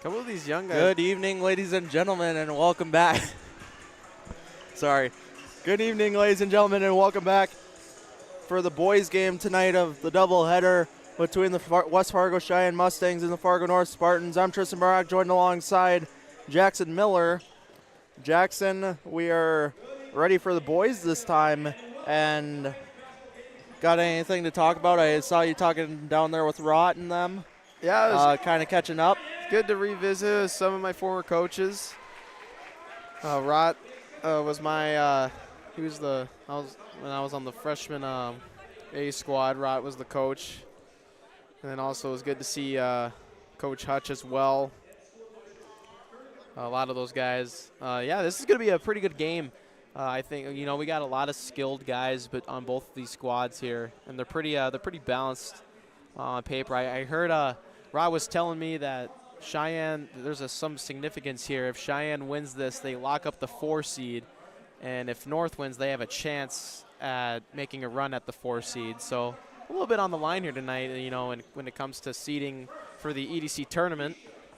A couple of these young guys. Good evening, ladies and gentlemen, and welcome back. Sorry. Good evening, ladies and gentlemen, and welcome back for the boys' game tonight of the doubleheader between the West Fargo Cheyenne Mustangs and the Fargo North Spartans. I'm Tristan Barak, joined alongside Jackson Miller. Jackson, we are ready for the boys this time, and got anything to talk about? I saw you talking down there with Rott and them. Yeah, kind of catching up. It's good to revisit some of my former coaches. Rott was my when I was on the freshman A squad. Rott was the coach, and then also it was good to see Coach Hutch as well. A lot of those guys. Yeah, this is going to be a pretty good game. I think we got a lot of skilled guys, but on both of these squads here, and they're pretty balanced on paper. I heard Rod was telling me that Cheyenne, there's some significance here. If Cheyenne wins this, they lock up the 4 seed, and if North wins, they have a chance at making a run at the 4 seed. So a little bit on the line here tonight, and when it comes to seeding for the EDC tournament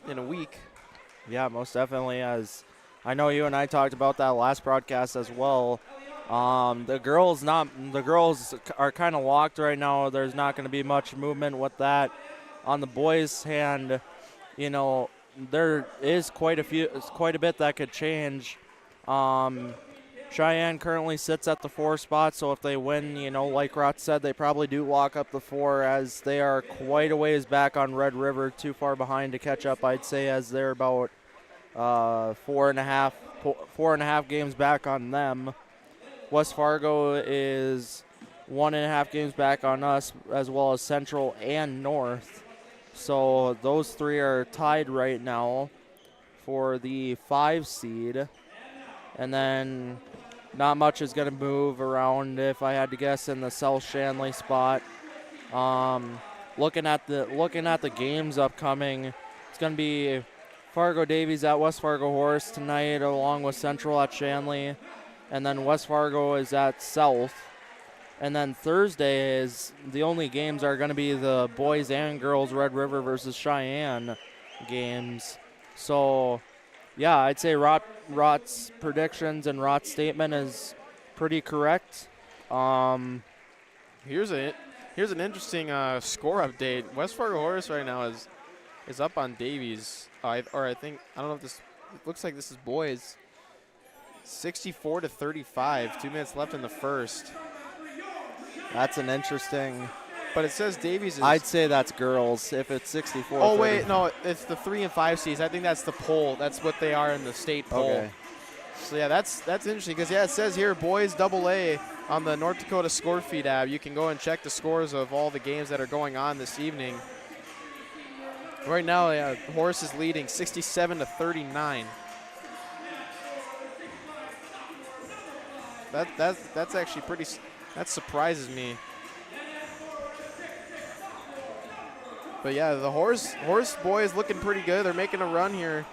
in a week. Yeah, most definitely. As I know you and I talked about that last broadcast as well. The girls are kind of locked right now. There's not going to be much movement with that. On the boys' hand, there is quite a bit that could change. Cheyenne currently sits at the 4 spot, so if they win, like Rott said, they probably do lock up the 4, as they are quite a ways back on Red River, too far behind to catch up, I'd say, as they're about 4.5 games back on them. West Fargo is 1.5 games back on us, as well as Central and North. So those 3 are tied right now for the 5 seed. And then not much is going to move around, if I had to guess, in the South Shanley spot. Looking at the games upcoming, it's going to be Fargo Davies at West Fargo Horse tonight, along with Central at Shanley. And then West Fargo is at South. And then Thursday is the only games are going to be the boys and girls Red River versus Cheyenne games. So, yeah, I'd say Rott's predictions and Rott's statement is pretty correct. Here's an interesting score update. West Fargo Horse right now is up on Davies, I don't know if this. It looks like this is boys. 64-35. 2 minutes left in the first. That's an interesting. But it says Davies is. I'd say that's girls if it's 64. Oh, wait, no, it's the 3 and 5 seeds. I think that's the poll. That's what they are in the state poll. Okay. So, yeah, that's interesting because, yeah, it says here boys AA on the North Dakota Score Feed app. You can go and check the scores of all the games that are going on this evening. Right now, Horse is leading 67-39. That's actually pretty. That surprises me. But yeah, the horse boys looking pretty good. They're making a run here.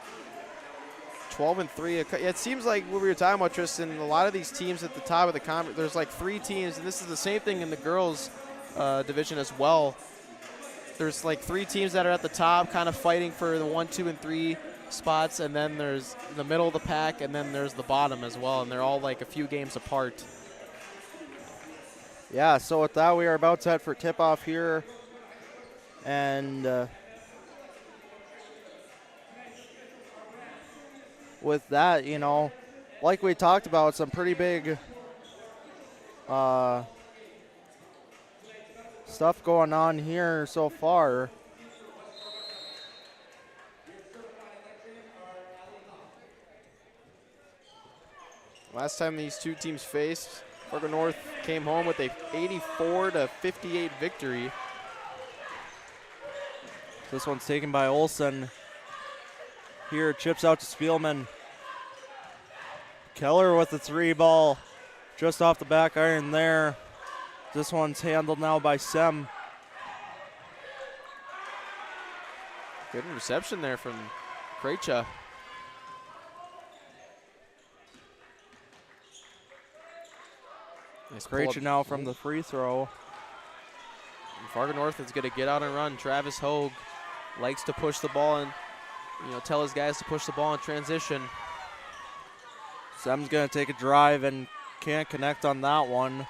12-3. It seems like what we were talking about, Tristan. A lot of these teams at the top of the conference. There's like 3 teams, and this is the same thing in the girls division as well. There's like 3 teams that are at the top, kind of fighting for the 1, 2, and 3 spots, and then there's the middle of the pack, and then there's the bottom as well, and they're all like a few games apart. Yeah, so with that, we are about to head for tip-off here. And with that, like we talked about, some pretty big stuff going on here so far. Last time these 2 teams faced, Fargo North came home with a 84-58 victory. This one's taken by Olsen. Here, chips out to Spielman. Keller with the 3 ball, just off the back iron there. This one's handled now by Sem. Good reception there from Krejcia. Nice Krejcia now from the free throw. And Fargo North is going to get out and run. Travis Hogue likes to push the ball in tell his guys to push the ball in transition. Sem's going to take a drive and can't connect on that one.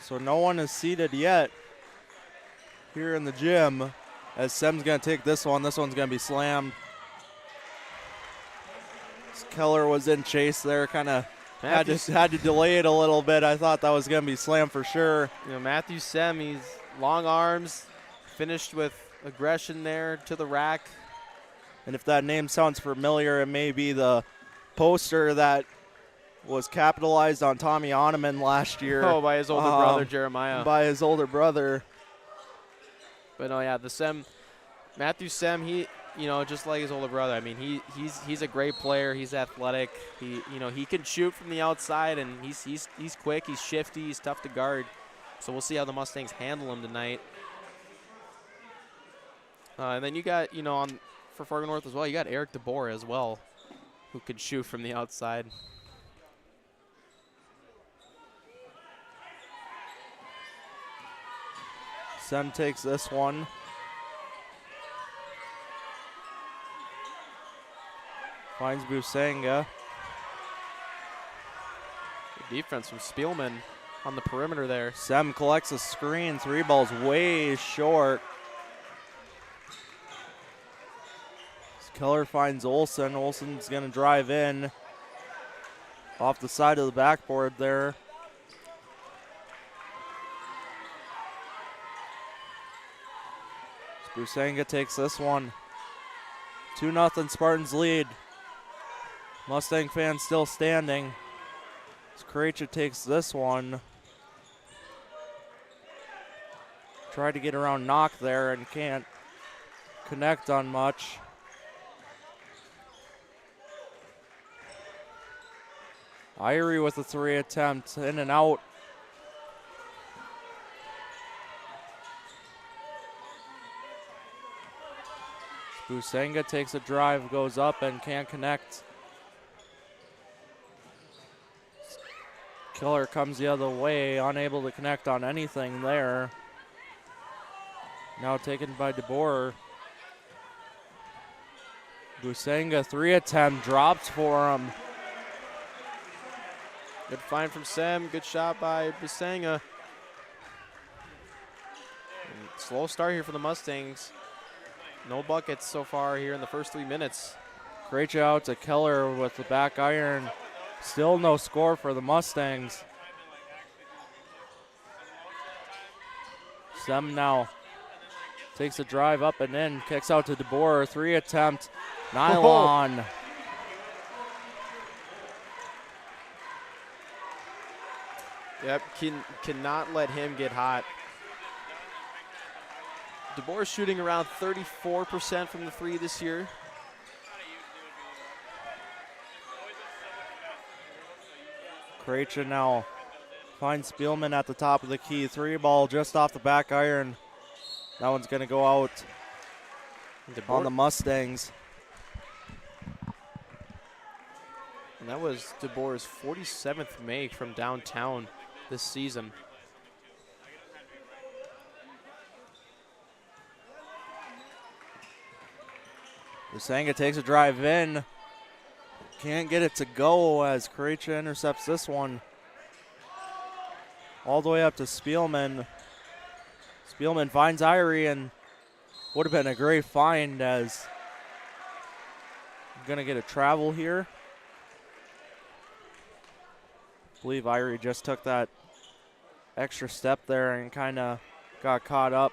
So no one is seated yet here in the gym as Sem's going to take this one. This one's going to be slammed. Keller was in chase there, kind of had to delay it a little bit. I thought that was going to be slammed for sure. Matthew Sem, he's long arms, finished with aggression there to the rack. And if that name sounds familiar, it may be the poster that was capitalized on Tommy Oneman last year. Oh, by his older brother, Jeremiah. By his older brother. But no, yeah, Matthew Sem, he, just like his older brother. I mean, he's a great player. He's athletic. He can shoot from the outside, and he's quick. He's shifty. He's tough to guard. So we'll see how the Mustangs handle him tonight. And then you got, for Fargo North as well, you got Eric DeBoer as well, who can shoot from the outside. Sem takes this one. Finds Busanga. Good defense from Spielman on the perimeter there. Sem collects a screen. 3 balls way short. Keller finds Olsen. Olsen's going to drive in off the side of the backboard there. Busanga takes this one. 2-0 Spartans lead. Mustang fans still standing. Krejci takes this one. Tried to get around Knock there and can't connect on much. Irie with a 3 attempt, in and out. Busanga takes a drive, goes up and can't connect. Keller comes the other way, unable to connect on anything there. Now taken by DeBoer. Busanga 3 attempt, drops for him. Good find from Sem. Good shot by Busanga. Slow start here for the Mustangs. No buckets so far here in the first 3 minutes. Krejci out to Keller with the back iron. Still no score for the Mustangs. Sem now takes a drive up and in. Kicks out to DeBoer. 3 attempt. Nylon. Yep, cannot let him get hot. DeBoer shooting around 34% from the 3 this year. Krejci now finds Spielman at the top of the key. 3 ball just off the back iron. That one's going to go out on the Mustangs. And that was DeBoer's 47th make from downtown this season. Busanga takes a drive in. Can't get it to go as Krejci intercepts this one. All the way up to Spielman. Spielman finds Irie and would have been a great find as going to get a travel here. I believe Irie just took that extra step there and kind of got caught up.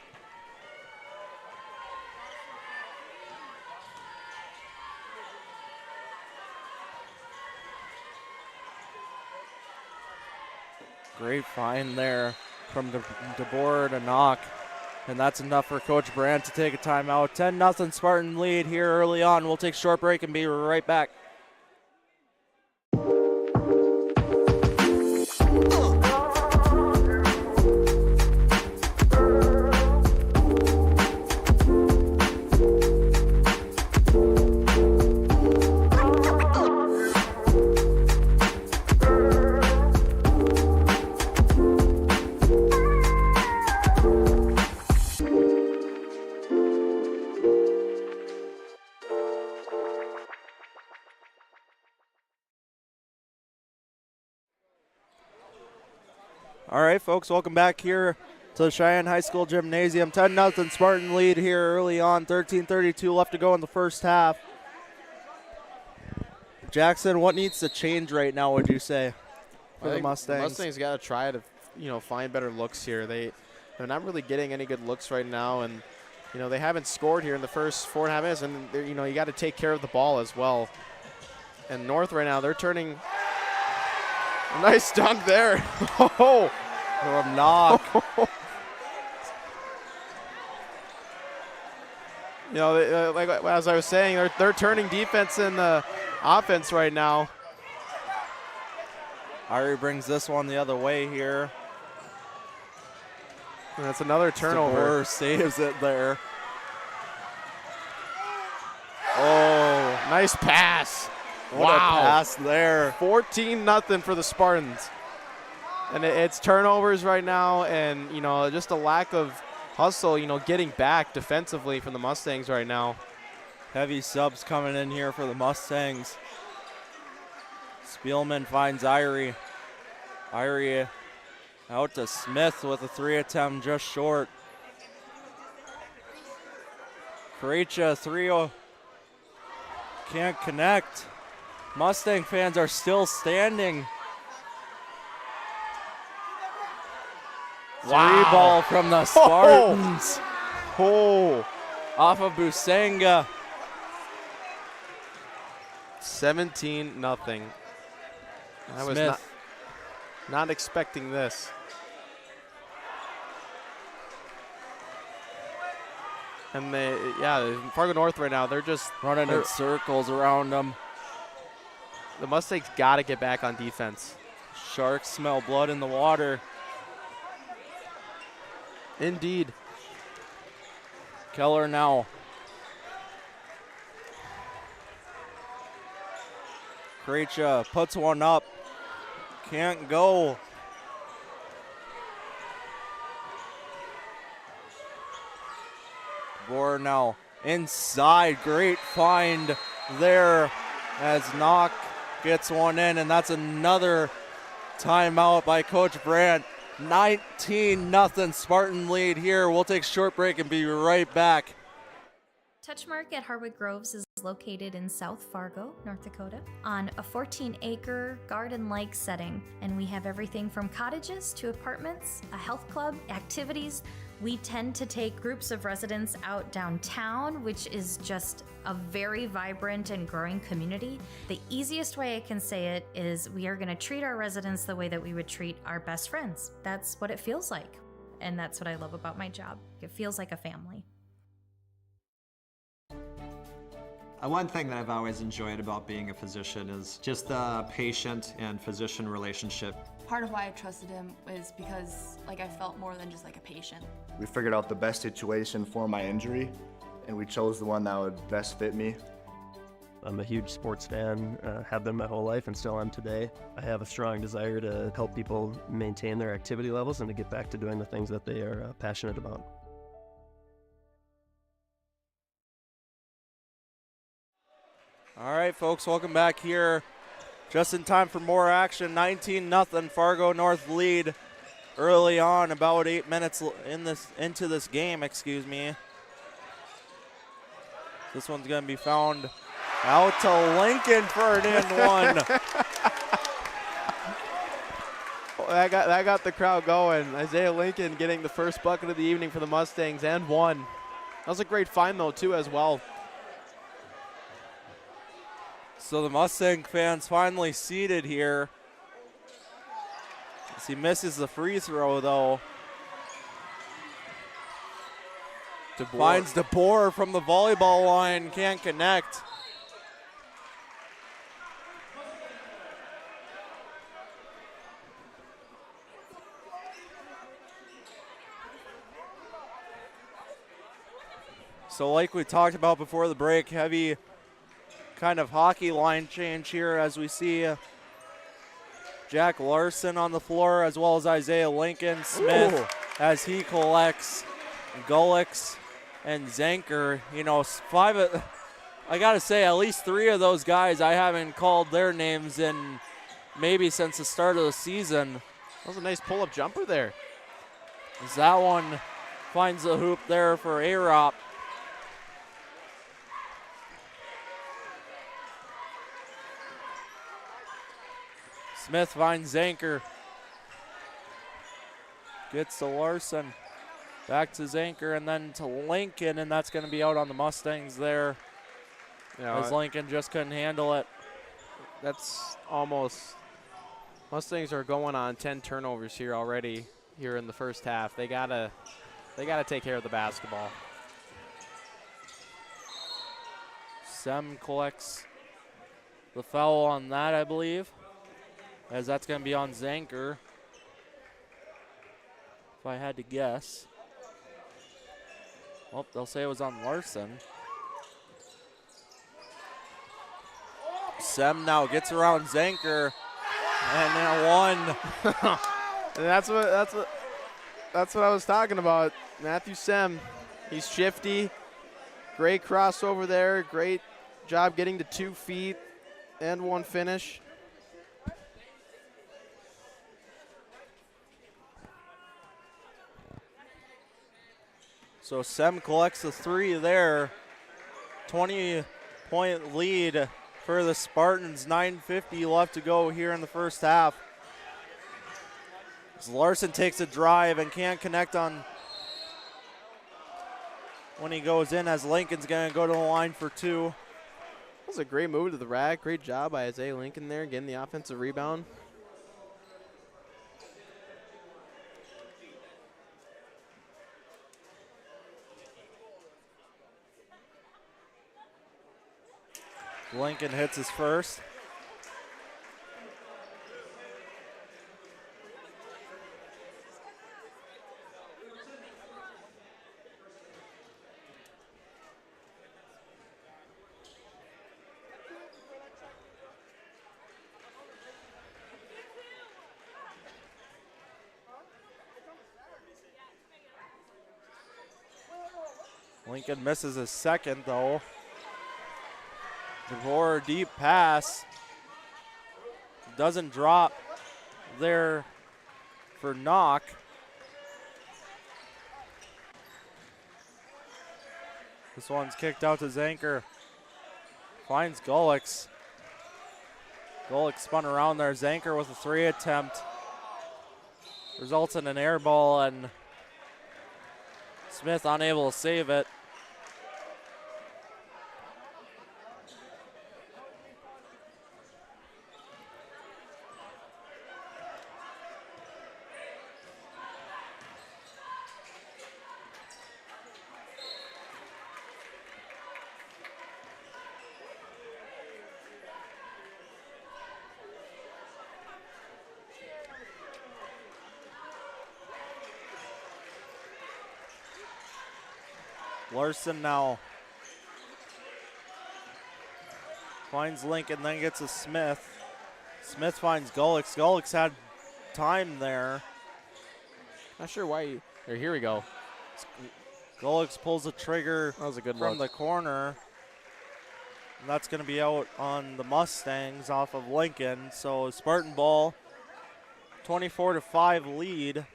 Great find there from DeBoer to Knock. And that's enough for Coach Brandt to take a timeout. 10-0 Spartan lead here early on. We'll take a short break and be right back. All right, folks, welcome back here to the Cheyenne High School Gymnasium. 10-0 Spartan lead here early on. 13:32 left to go in the first half. Jackson, what needs to change right now, would you say, for the Mustangs? The Mustangs got to try to, find better looks here. They're not really getting any good looks right now, and they haven't scored here in the first 4.5 minutes, and you got to take care of the ball as well. And North right now, they're turning. A nice dunk there. Oh, a knock. Like as I was saying, they're turning defense into offense right now. Ari brings this one the other way here. And that's another turnover. DeBoer saves it there. Oh, nice pass. What a pass there. 14-0 for the Spartans. And it's turnovers right now, and, just a lack of hustle, getting back defensively from the Mustangs right now. Heavy subs coming in here for the Mustangs. Spielman finds Irie. Irie out to Smith with a 3 attempt just short. Karecha 3-0. Can't connect. Mustang fans are still standing. Wow. 3 ball from the Spartans. Oh. Off of Busanga. 17-0. I was not expecting this. And Fargo North right now, they're just running in circles around them. The Mustangs got to get back on defense. Sharks smell blood in the water. Indeed. Keller now. Karecha puts one up. Can't go. Boer now inside. Great find there as Knock gets one in, and that's another timeout by Coach Brandt. 19-0 Spartan lead here. We'll take a short break and be right back. Touchmark at Harwood Groves is located in South Fargo, North Dakota, on a 14-acre garden-like setting. And we have everything from cottages to apartments, a health club, activities. We tend to take groups of residents out downtown, which is just a very vibrant and growing community. The easiest way I can say it is we are going to treat our residents the way that we would treat our best friends. That's what it feels like. And that's what I love about my job. It feels like a family. One thing that I've always enjoyed about being a physician is just the patient and physician relationship. Part of why I trusted him is because I felt more than just a patient. We figured out the best situation for my injury, and we chose the one that would best fit me. I'm a huge sports fan, have been my whole life and still am today. I have a strong desire to help people maintain their activity levels and to get back to doing the things that they are passionate about. All right, folks, welcome back here. Just in time for more action. 19-0 Fargo North lead early on, about 8 minutes into this game, excuse me. This one's going to be found out to Lincoln for an in one. That got the crowd going. Isaiah Lincoln getting the first bucket of the evening for the Mustangs and one. That was a great find, though, too, as well. So the Mustang fans finally seated here. As he misses the free throw, though. Finds DeBoer from the volleyball line, can't connect. So like we talked about before the break, heavy kind of hockey line change here as we see Jack Larson on the floor as well as Isaiah Lincoln. Smith as he collects Gullix and Zanker. I got to say at least 3 of those guys I haven't called their names in maybe since the start of the season. That was a nice pull-up jumper there. As that one finds the hoop there for A-Rop. Smith finds Zanker. Gets to Larson. Back to Zanker and then to Lincoln, and that's going to be out on the Mustangs there. As Lincoln just couldn't handle it. That's almost, Mustangs are going on 10 turnovers here already here in the first half. They gotta take care of the basketball. Sem collects the foul on that, I believe, as that's going to be on Zanker, if I had to guess. Well, they'll say it was on Larson. Sem now gets around Zanker, and then one. And that's what I was talking about. Matthew Sem, he's shifty. Great crossover there. Great job getting to 2 feet and one finish. So Sem collects the 3 there. 20-point lead for the Spartans. 9:50 left to go here in the first half. As Larson takes a drive and can't connect on when he goes in, as Lincoln's going to go to the line for 2. That was a great move to the rack. Great job by Isaiah Lincoln there, getting the offensive rebound. Lincoln hits his first. Lincoln misses his second, though. DeVore deep pass. Doesn't drop there for Knock. This one's kicked out to Zanker. Finds Gullix. Gullix spun around there. Zanker with a 3 attempt. Results in an air ball, and Smith unable to save it. Larson now finds Lincoln, then gets to Smith. Smith finds Gullix. Gullix had time there. Not sure why. Here we go. Gullix pulls the trigger That was a good from look. the corner. And that's going to be out on the Mustangs off of Lincoln. So Spartan ball, 24-5 lead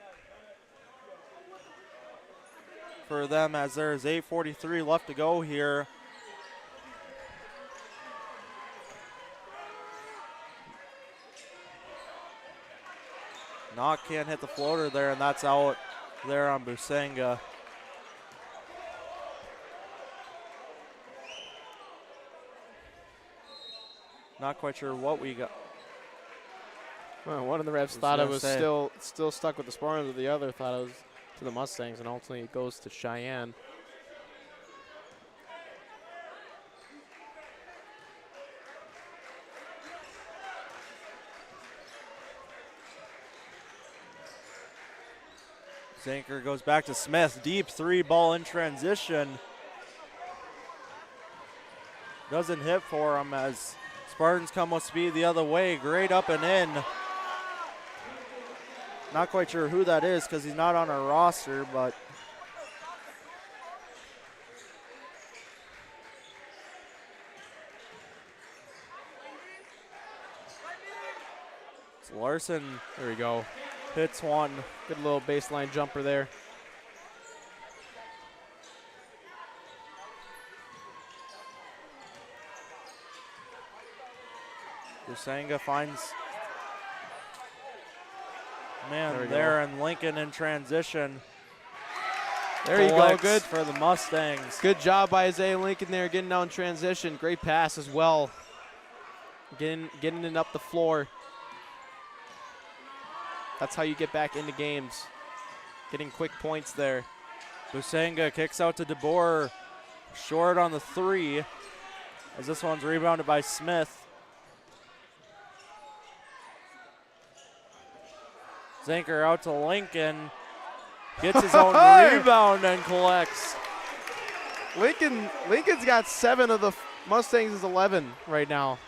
for them, as there's 8:43 left to go here. Knock can't hit the floater there, and that's out there on Busanga. Not quite sure what we got. Well, one of the refs thought it was still stuck with the Spartans, but the other thought it was to the Mustangs, and ultimately it goes to Cheyenne. Zanker goes back to Smith. Deep 3 ball in transition. Doesn't hit for him as Spartans come with speed the other way. Great up and in. Not quite sure who that is because he's not on our roster, but it's Larson. There we go. Hits one. Good little baseline jumper there. Busanga finds There we there and Lincoln in transition. There you go. Collects Good. for the Mustangs. Good job by Isaiah Lincoln there, getting down transition. Great pass as well. Getting it up the floor. That's how you get back into games. Getting quick points there. Busanga kicks out to DeBoer. Short on the three, as this one's rebounded by Smith. Zanker out to Lincoln. Gets his own rebound and collects. Lincoln's got 7 of the Mustangs' 11 right now.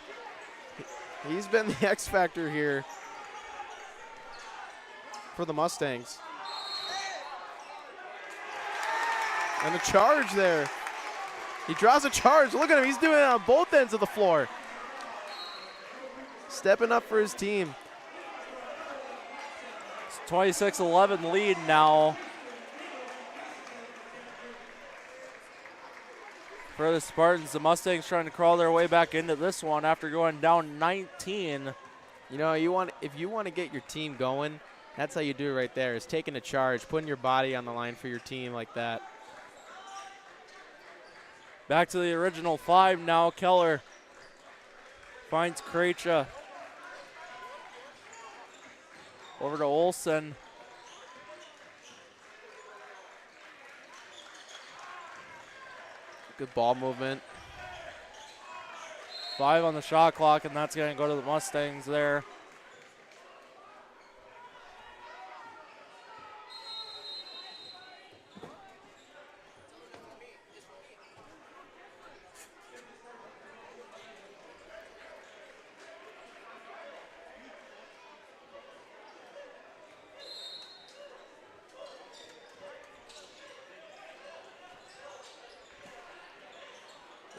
He's been the X factor here for the Mustangs. And a charge there. He draws a charge. Look at him. He's doing it on both ends of the floor. Stepping up for his team. 26-11 lead now for the Spartans. The Mustangs trying to crawl their way back into this one after going down 19. You know, if you want to get your team going, that's how you do it right there, is taking a charge, putting your body on the line for your team like that. Back to the original 5 now. Keller finds Krejcia. Over to Olsen. Good ball movement. 5 on the shot clock, and that's going to go to the Mustangs there.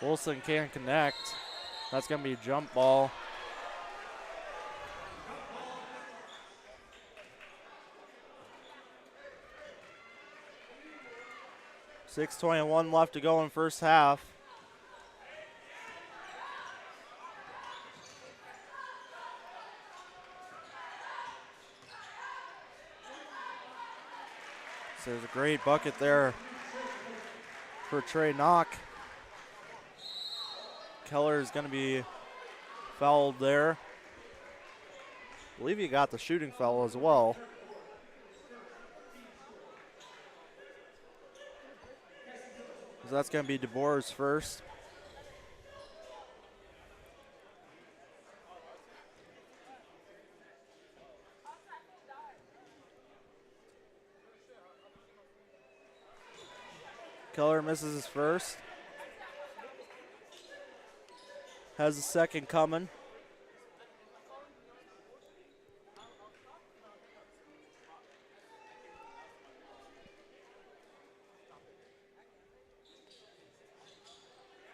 Wilson can't connect. That's going to be a jump ball. .621 left to go in first half. So there's a great bucket there for Trey Knock. Keller is going to be fouled there. I believe he got the shooting foul as well. So that's going to be DeBoer's first. Keller misses his first. Has the second coming.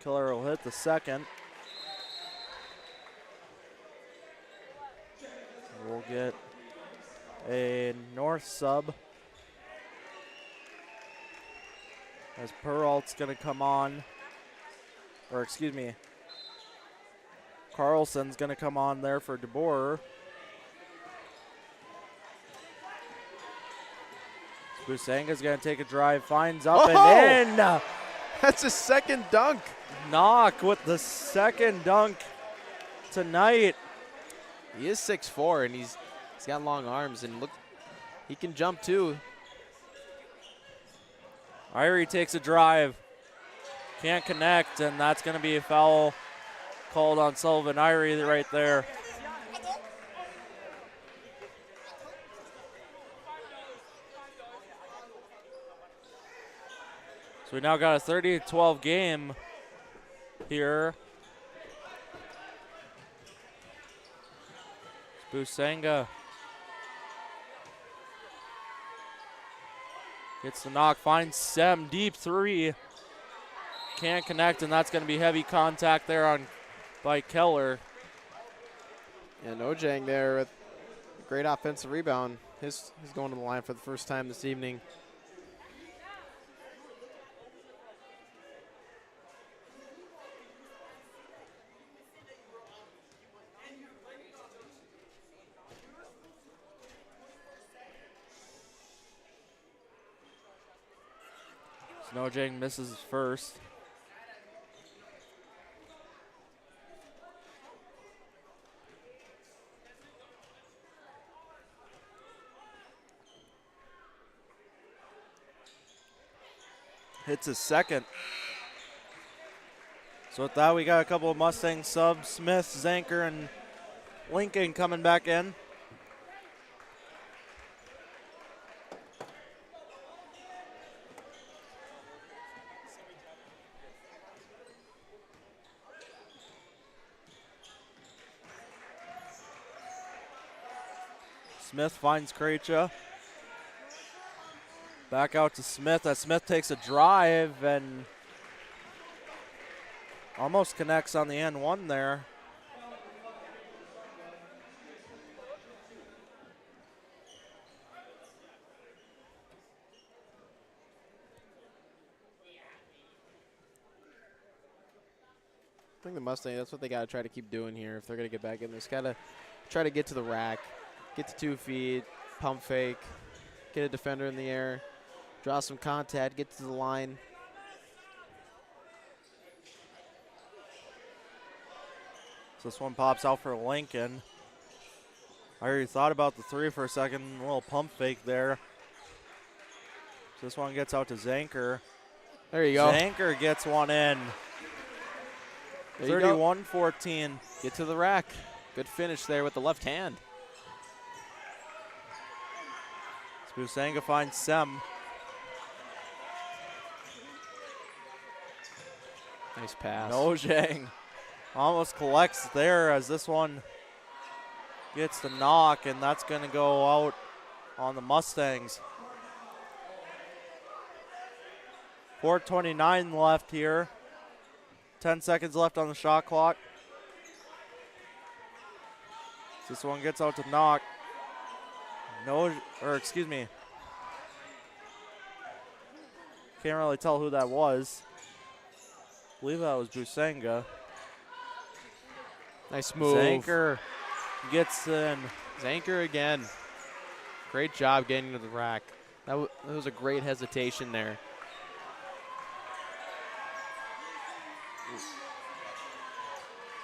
Keller will hit the second. We'll get a North sub. As Peralt's going to come on. Or excuse me. Carlson's going to come on there for DeBoer. Busanga's going to take a drive, finds up and in. That's his second dunk. Knock with the second dunk tonight. He is 6'4", and he's got long arms, and look, he can jump too. Irie takes a drive, can't connect, and that's going to be a foul called on Sullivan Irie right there. So we now got a 30-12 game here. Busanga gets the knock, finds Sem, deep three. Can't connect, and that's going to be heavy contact there by Keller. And Ojang there with a great offensive rebound. He's going to the line for the first time this evening. Snowjang misses first. Hits his second. So with that, we got a couple of Mustang subs, Smith, Zanker, and Lincoln coming back in. Smith finds Krejcia. Back out to Smith. Smith takes a drive and almost connects on the N1 there. I think the Mustang, that's what they got to try to keep doing here if they're going to get back in. They just got to try to get to the rack, get to 2 feet, pump fake, get a defender in the air, draw some contact, get to the line. So this one pops out for Lincoln. I already thought about the 3 for a second, a little pump fake there. So this one gets out to Zanker. There you go. Zanker gets one in. 31-14. Get to the rack. Good finish there with the left hand. Spusanga finds Sem. Nice pass. Nojang almost collects there as this one gets the knock, and that's going to go out on the Mustangs. 4:29 left here. 10 seconds left on the shot clock. This one gets out to knock. Excuse me. Can't really tell who that was. I believe that was Busanga. Nice move. Zanker gets in. Zanker again. Great job getting to the rack. That was a great hesitation there.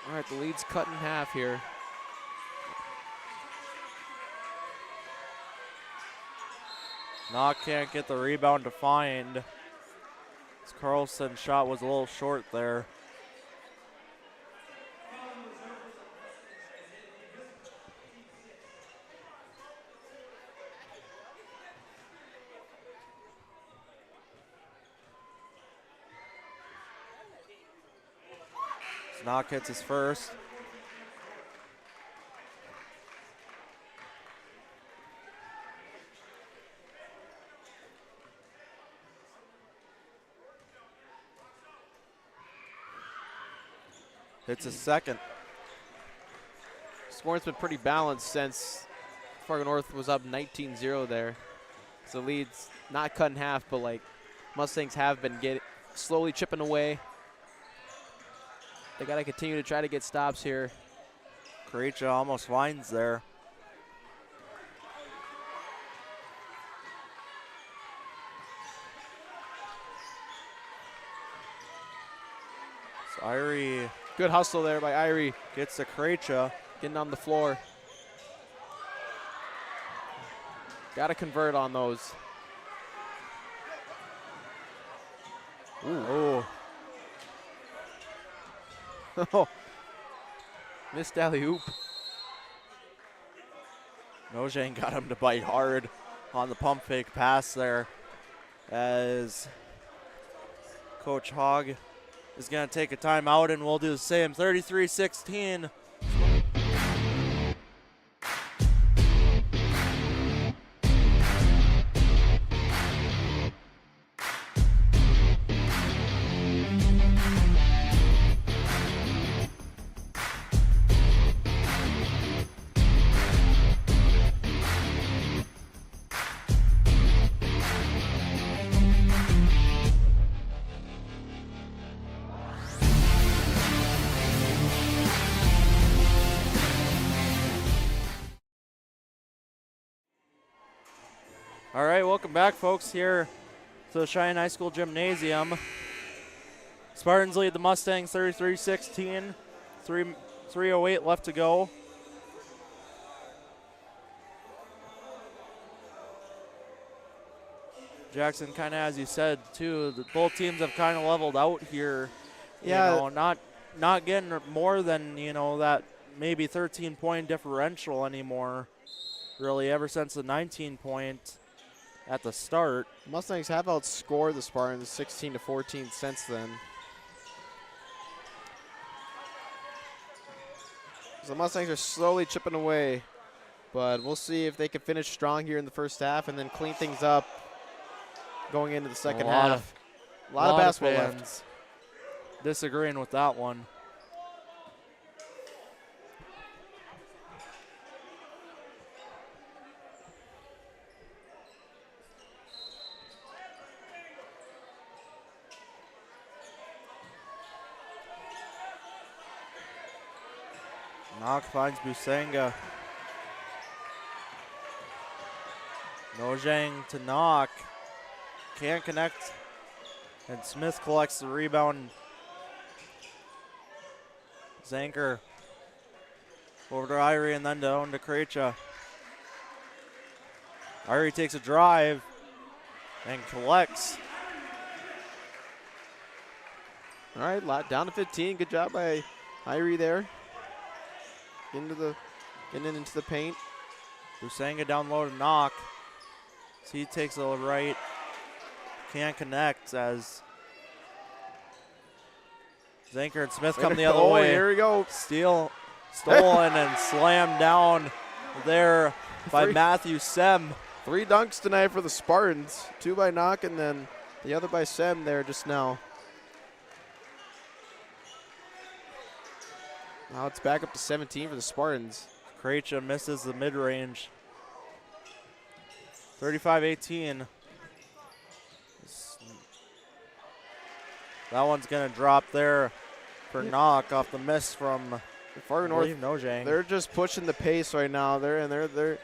All right, the lead's cut in half here. Knock can't get the rebound to find. This Carlson shot was a little short there. Knock hits his first. Hits his second. Scoring's been pretty balanced since Fargo North was up 19-0 there. So lead's not cut in half, but like Mustangs have been slowly chipping away. They got to continue to try to get stops here. Krejcia almost finds there. So Irie Good hustle there by Irie. gets to Krejcia. Getting on the floor. Got to convert on those. Ooh. Oh. Missed alley-oop. Nojang got him to bite hard on the pump fake pass there as Coach Hogg is going to take a timeout, and we'll do the same. 33-16. All right, welcome back, folks, here to the Cheyenne High School Gymnasium. Spartans lead the Mustangs 33-16. 3:08 left to go. Jackson, kind of as you said, too, both teams have kind of leveled out here. Yeah. You know, not getting more than, you know, that maybe 13-point differential anymore, really, ever since the 19-point at the start. Mustangs have outscored the Spartans 16-14 since then. So the Mustangs are slowly chipping away, but we'll see if they can finish strong here in the first half and then clean things up going into the second half. A lot of basketball left. Disagreeing with that one. Knock finds Busanga. Nojang to Knock. Can't connect. And Smith collects the rebound. Zanker over to Irie and then down to Krecha. Irie takes a drive and collects. All right, down to 15. Good job by Irie there. Getting into the paint. Busanga down low to Knock. So he takes a right. Can't connect as Zanker and Smith come the other way. Here we go. Stolen and slammed down there by Matthew Sem. 3 dunks tonight for the Spartans. 2 by Knock and then the other by Sem there just now. Now it's back up to 17 for the Spartans. Krecha misses the mid-range. 35-18. That one's going to drop there for Knock off the miss from Fargo North. Nojang. They're just pushing the pace right now. They're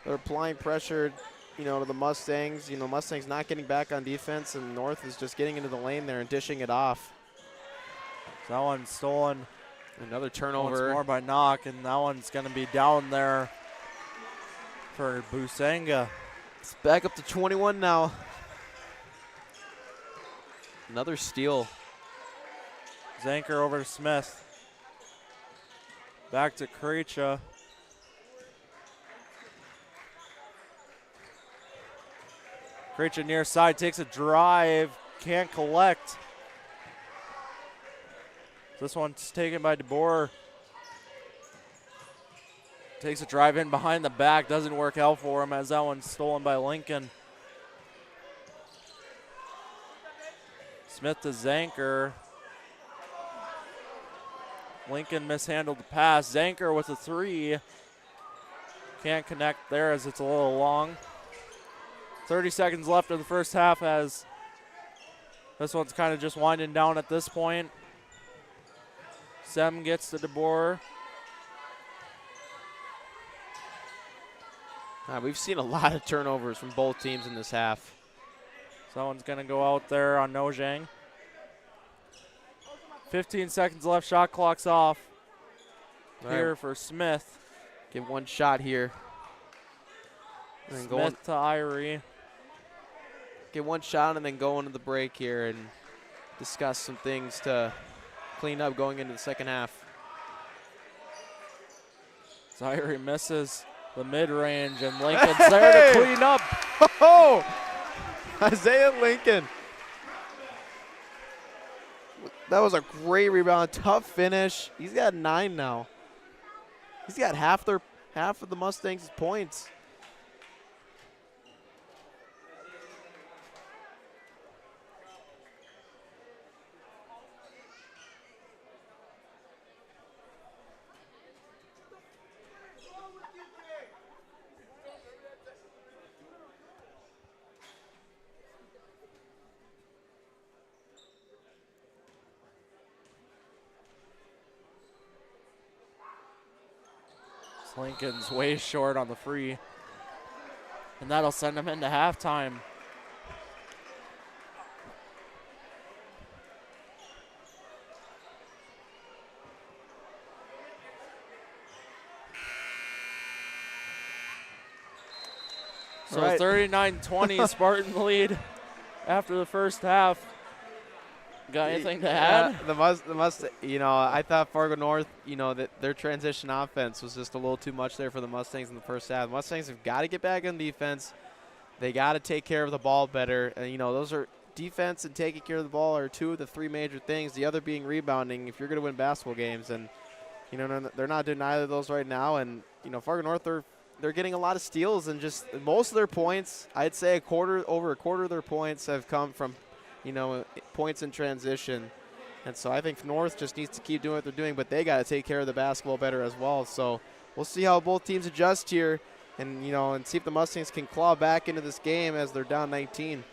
applying pressure, you know, to the Mustangs. You know, Mustangs not getting back on defense, and North is just getting into the lane there and dishing it off. So that one's stolen. Another turnover. Once more by Knock, and that one's going to be down there for Busanga. It's back up to 21 now. Another steal. Zanker over to Smith. Back to Krecha. Krecha near side takes a drive. Can't collect. This one's taken by DeBoer. Takes a drive in behind the back. Doesn't work out for him as that one's stolen by Lincoln. Smith to Zanker. Lincoln mishandled the pass. Zanker with a 3. Can't connect there as it's a little long. 30 seconds left in the first half as this one's kind of just winding down at this point. Sem gets to DeBoer. We've seen a lot of turnovers from both teams in this half. Someone's going to go out there on Nojang. 15 seconds left. Shot clock's off here for Smith. Give one shot here. Smith to Irie. Get one shot and then go into the break here and discuss some things to clean up going into the second half. Irie misses the mid-range and Lincoln's there to clean up. Oh, Isaiah Lincoln. That was a great rebound, tough finish. He's got 9 now. He's got half of the Mustangs' points. Lincoln's way short on the free. And that'll send them into halftime. So 39-20 Spartan lead after the first half. Got anything to add? I thought Fargo North, that their transition offense was just a little too much there for the Mustangs in the first half. The Mustangs have got to get back on defense. They got to take care of the ball better. And, those are defense and taking care of the ball are two of the three major things, the other being rebounding if you're going to win basketball games. And, they're not doing either of those right now. And, Fargo North, they're getting a lot of steals, and just most of their points, I'd say over a quarter of their points have come from, points in transition. And so I think North just needs to keep doing what they're doing, but they got to take care of the basketball better as well. So we'll see how both teams adjust here and, and see if the Mustangs can claw back into this game as they're down 19.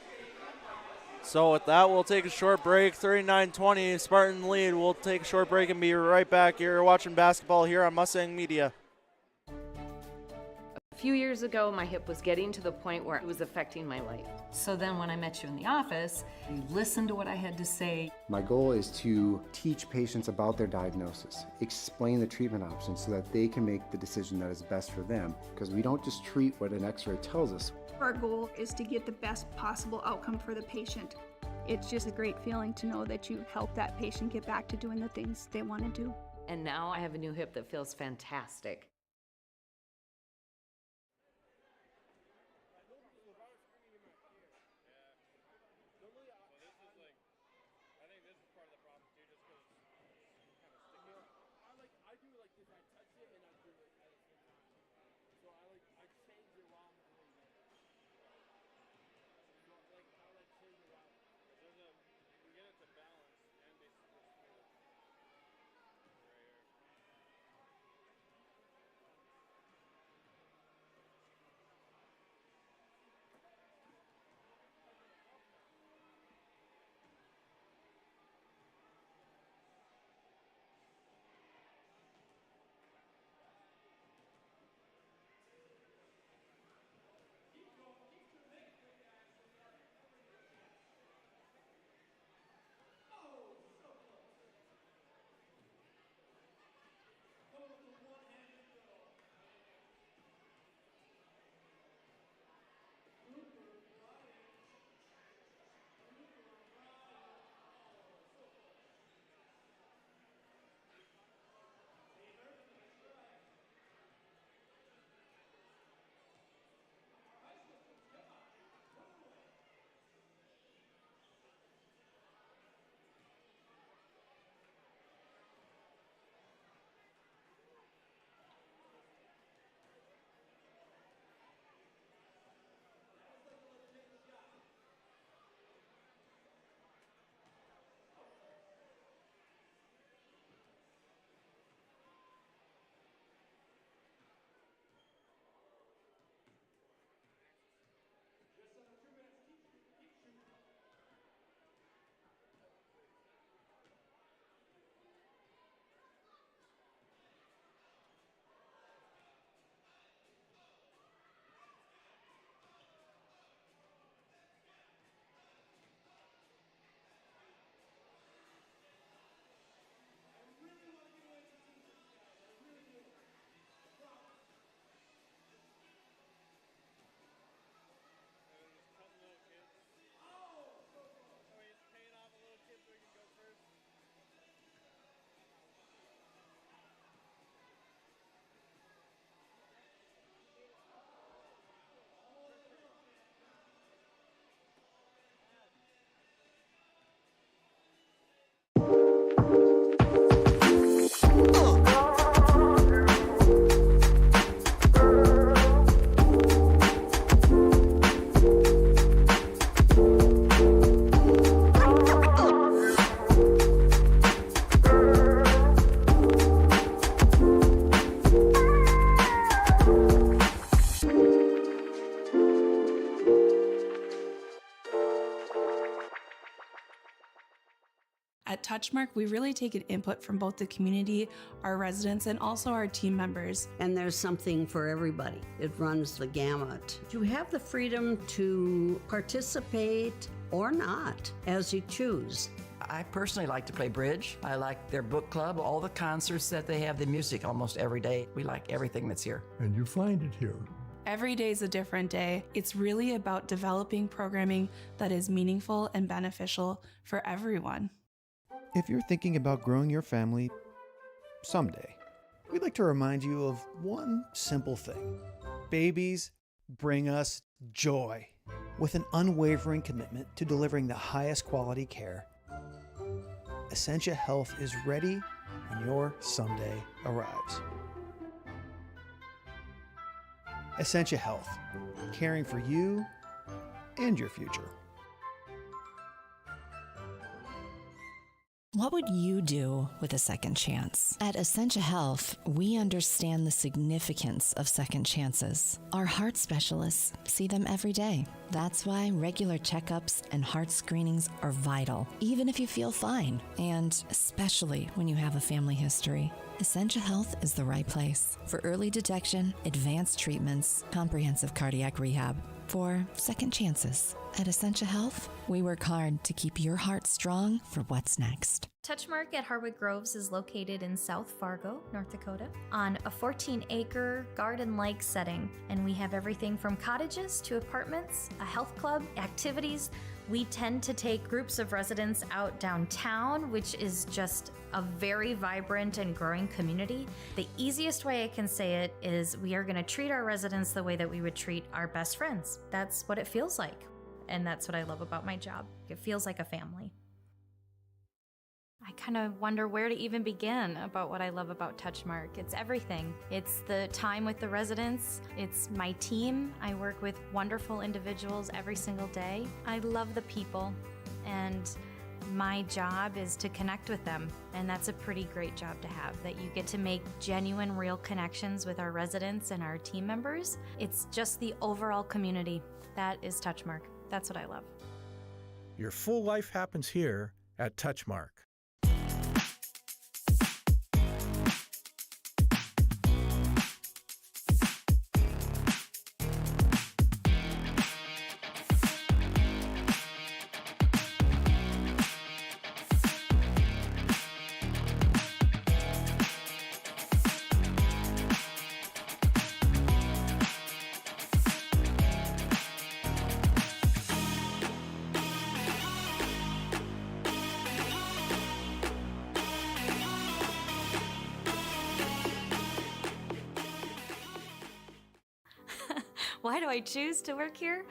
So with that, we'll take a short break. 39-20, Spartan lead. We'll take a short break and be right back here watching basketball here on Mustang Media. A few years ago, my hip was getting to the point where it was affecting my life. So then when I met you in the office, you listened to what I had to say. My goal is to teach patients about their diagnosis, explain the treatment options so that they can make the decision that is best for them, because we don't just treat what an x-ray tells us. Our goal is to get the best possible outcome for the patient. It's just a great feeling to know that you help that patient get back to doing the things they want to do. And now I have a new hip that feels fantastic. Touchmark, we really take an input from both the community, our residents, and also our team members. And there's something for everybody. It runs the gamut. You have the freedom to participate or not, as you choose. I personally like to play bridge. I like their book club, all the concerts that they have, the music almost every day. We like everything that's here. And you find it here. Every day is a different day. It's really about developing programming that is meaningful and beneficial for everyone. If you're thinking about growing your family someday, we'd like to remind you of one simple thing. Babies bring us joy. With an unwavering commitment to delivering the highest quality care, Essentia Health is ready when your someday arrives. Essentia Health, caring for you and your future. What would you do with a second chance? At Essentia Health, we understand the significance of second chances. Our heart specialists see them every day. That's why regular checkups and heart screenings are vital, even if you feel fine, and especially when you have a family history. Essentia Health is the right place for early detection, advanced treatments, comprehensive cardiac rehab, for second chances. At Essentia Health, we work hard to keep your heart strong for what's next. Touchmark at Harwood Groves is located in South Fargo, North Dakota, on a 14-acre garden-like setting, and we have everything from cottages to apartments, a health club, activities. We tend to take groups of residents out downtown, which is just a very vibrant and growing community. The easiest way I can say it is we are going to treat our residents the way that we would treat our best friends. That's what it feels like, and that's what I love about my job. It feels like a family. I kind of wonder where to even begin about what I love about Touchmark. It's everything. It's the time with the residents. It's my team. I work with wonderful individuals every single day. I love the people, and my job is to connect with them, and that's a pretty great job to have, that you get to make genuine, real connections with our residents and our team members. It's just the overall community. That is Touchmark. That's what I love. Your full life happens here at Touchmark. Why do I choose to work here?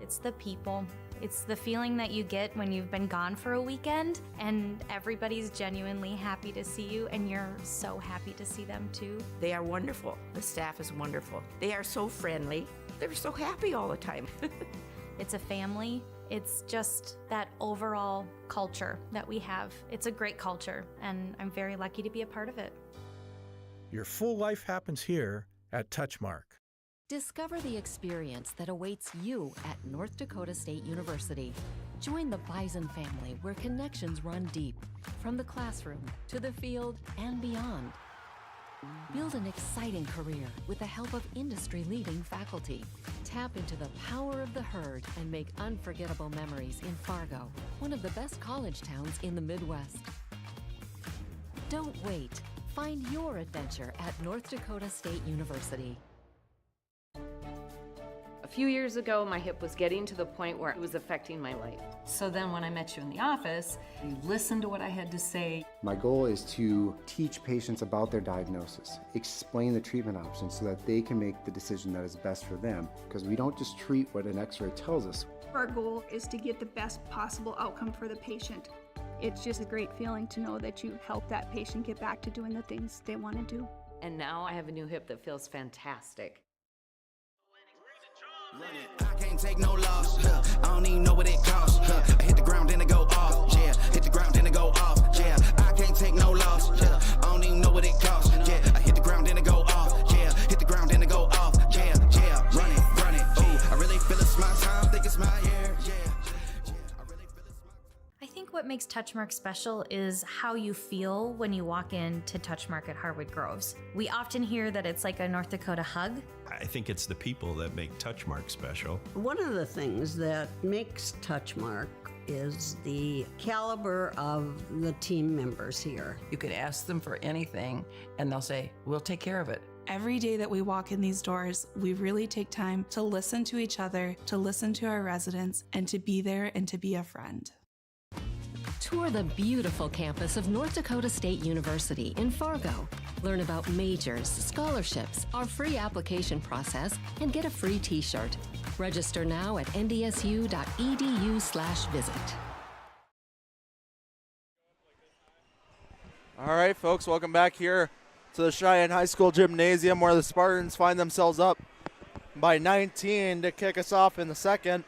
It's the people. It's the feeling that you get when you've been gone for a weekend and everybody's genuinely happy to see you, and you're so happy to see them too. They are wonderful. The staff is wonderful. They are so friendly. They're so happy all the time. It's a family. It's just that overall culture that we have. It's a great culture, and I'm very lucky to be a part of it. Your full life happens here at Touchmark. Discover the experience that awaits you at North Dakota State University. Join the Bison family, where connections run deep, from the classroom to the field and beyond. Build an exciting career with the help of industry-leading faculty. Tap into the power of the herd and make unforgettable memories in Fargo, one of the best college towns in the Midwest. Don't wait. Find your adventure at North Dakota State University. A few years ago, my hip was getting to the point where it was affecting my life. So then when I met you in the office, you listened to what I had to say. My goal is to teach patients about their diagnosis, explain the treatment options so that they can make the decision that is best for them, because we don't just treat what an x-ray tells us. Our goal is to get the best possible outcome for the patient. It's just a great feeling to know that you help that patient get back to doing the things they want to do. And now I have a new hip that feels fantastic. I can't take no loss, I don't even know what it costs, I hit the ground then it go off, yeah, hit the ground then it go off, yeah, I can't take no loss, I don't even know what it costs, yeah, I hit the ground then it go off, yeah, hit the ground then it go off, yeah, run it, ooh, I really feel it's my time, think it's my year, yeah. I think what makes makes Touchmark special is how you feel when you walk into Touchmark at Harwood Groves. We often hear that it's like a North Dakota hug. I think it's the people that make Touchmark special. One of the things that makes Touchmark is the caliber of the team members here. You could ask them for anything, and they'll say, we'll take care of it. Every day that we walk in these doors, we really take time to listen to each other, to listen to our residents, and to be there and to be a friend. Tour the beautiful campus of North Dakota State University in Fargo. Learn about majors, scholarships, our free application process, and get a free t-shirt. Register now at ndsu.edu/visit. All right, folks, welcome back here to the Cheyenne High School Gymnasium, where the Spartans find themselves up by 19 to kick us off in the second.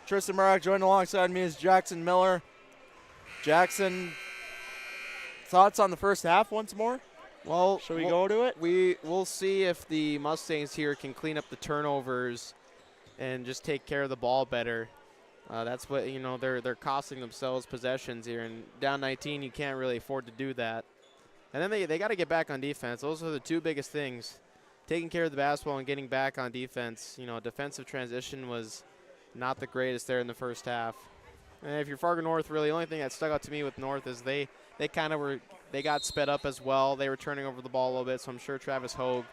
Tristan Murdoch joined alongside me is Jackson Miller. Jackson, thoughts on the first half once more? Well, should we go to it? We'll see if the Mustangs here can clean up the turnovers and just take care of the ball better. That's what, they're costing themselves possessions here, and down 19 you can't really afford to do that. And then they got to get back on defense. Those are the two biggest things, taking care of the basketball and getting back on defense. Defensive transition was not the greatest there in the first half. And if you're Fargo North, really the only thing that stuck out to me with North is they got sped up as well. They were turning over the ball a little bit, so I'm sure Travis Hogue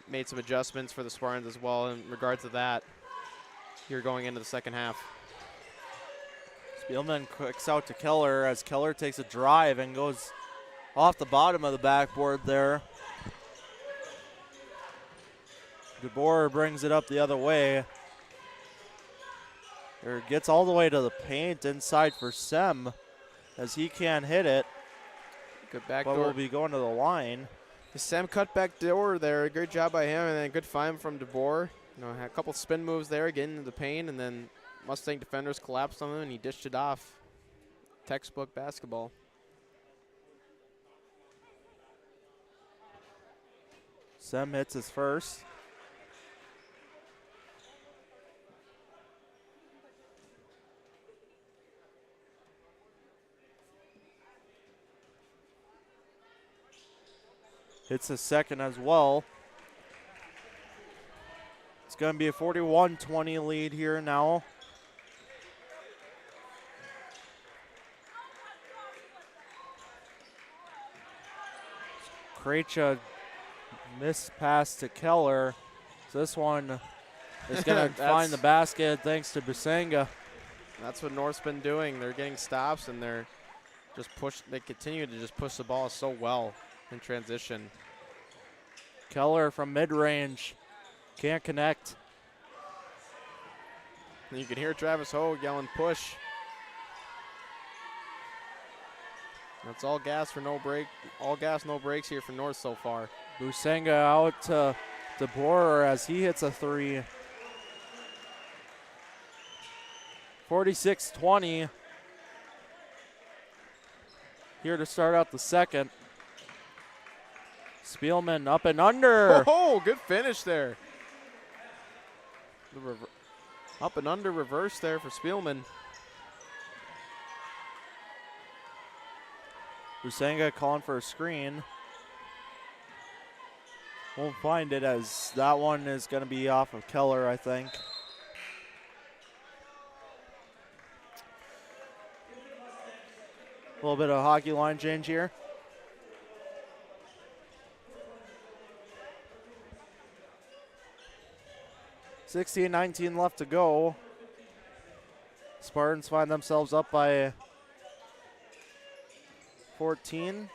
made some adjustments for the Spartans as well in regards to that. You're going into the second half. Spielman kicks out to Keller as Keller takes a drive and goes off the bottom of the backboard there. DeBoer brings it up the other way. Or gets all the way to the paint inside for Sem as he can't hit it. Good back but door. will be going to the line. The Sem cut back door there. Great job by him, and then good find from DeBoer. Had a couple spin moves there, getting into the paint, and then Mustang defenders collapsed on him, and he dished it off. Textbook basketball. Sem hits his first. Hits his second as well. It's going to be a 41-20 lead here now. Krejcia missed pass to Keller. So this one is going to find the basket thanks to Busanga. That's what North's been doing. They're getting stops, and they're just they continue to just push the ball so well in transition. Keller from mid-range. Can't connect. And you can hear Travis Hogue yelling push. That's all gas for no break. All gas, no breaks here for North so far. Busanga out to DeBoer as he hits a three. 46-20. Here to start out the second. Spielman up and under. Oh, good finish there. Up and under reverse there for Spielman. Busanga calling for a screen. Won't find it as that one is going to be off of Keller, I think. A little bit of hockey line change here. $16-19 left to go. Spartans find themselves up by 14.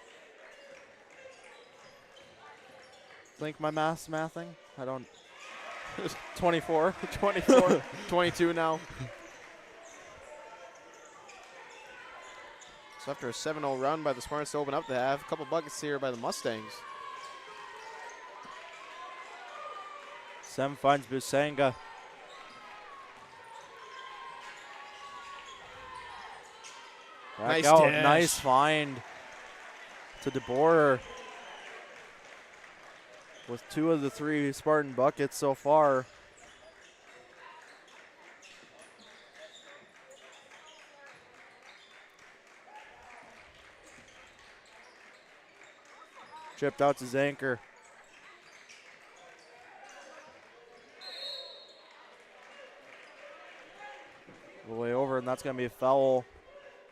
Think my math's mathing? I don't. 24. 24. 22 now. So after a 7-0 run by the Spartans to open up the half, a couple buckets here by the Mustangs. Sem finds Busanga. Back out, nice find to DeBoer with 2 of the 3 Spartan buckets so far. Chipped out to Zanker. The way over, and that's going to be a foul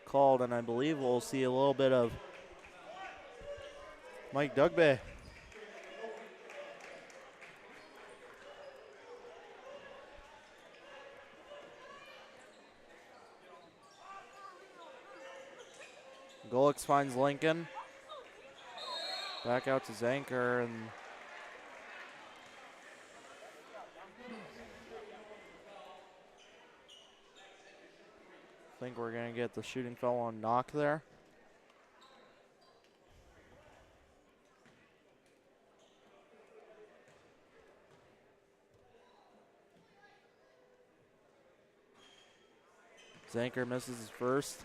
called, and I believe we'll see a little bit of Mike Dugbay. Golix finds Lincoln. Back out to Zanker, and I think we're going to get the shooting foul on Knock there. Zanker misses his first.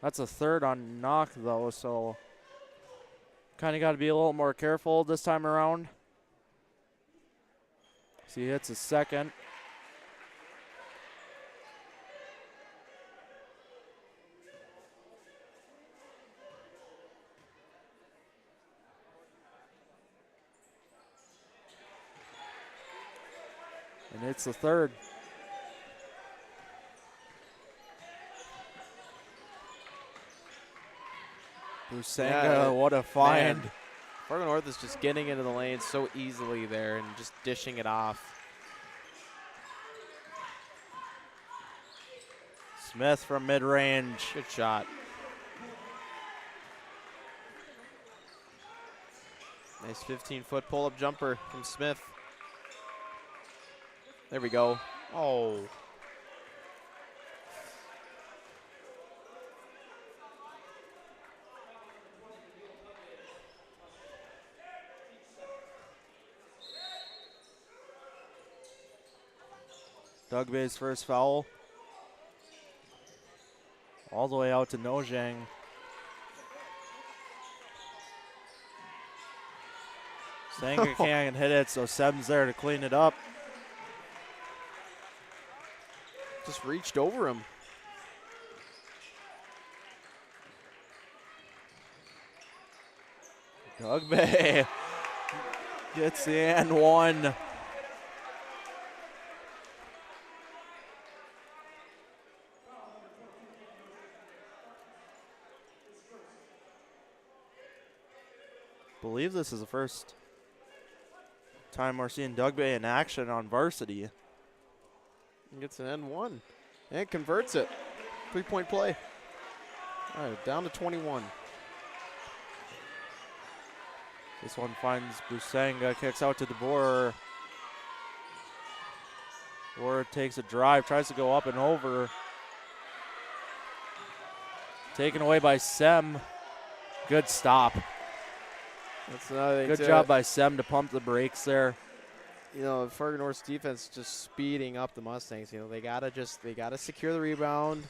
That's a third on Knock, though, so kind of got to be a little more careful this time around. So he hits his second. And it's the third. Busanga, what a find. Man. Fargo North is just getting into the lane so easily there and just dishing it off. Smith from mid-range. Good shot. Nice 15-foot pull-up jumper from Smith. There we go. Oh. Dugbay's first foul. All the way out to Nojang. Sanger can't hit it, so Seb's there to clean it up. Just reached over him. Dugbay gets the and one. Believe this is the first time we're seeing Dugbay in action on varsity. Gets an N1 and converts it. 3-point play. All right, down to 21. This one finds Busanga, kicks out to DeBoer. DeBoer takes a drive, tries to go up and over. Taken away by Sem. Good stop. That's another thing. Good job by Sem to pump the brakes there. You know, Fargo North's defense just speeding up the Mustangs. You know, they gotta secure the rebound,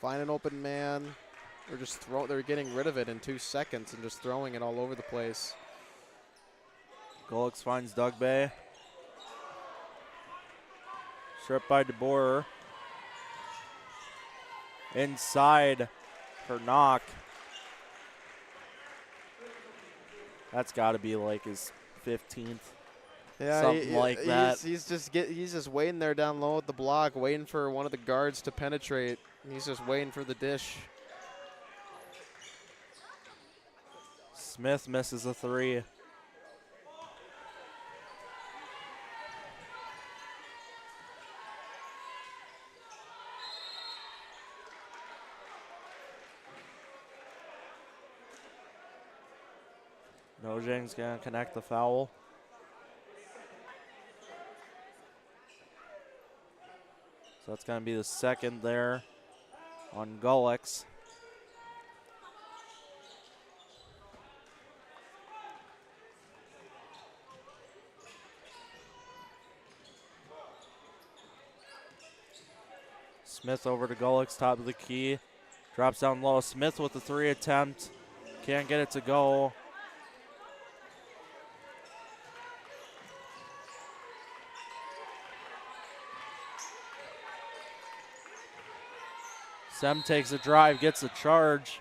find an open man, or just throw. They're getting rid of it in 2 seconds and just throwing it all over the place. Golix finds Dugbay. Stripped by DeBoer. Inside for Knock. That's got to be like his 15th. Yeah, something like that. He's just waiting there down low at the block, waiting for one of the guards to penetrate. And he's just waiting for the dish. Smith misses a three. Nojang's gonna connect the foul. So that's going to be the second there on Golix. Smith over to Golix, top of the key. Drops down low. Smith with the three attempt. Can't get it to go. Sem takes a drive, gets a charge.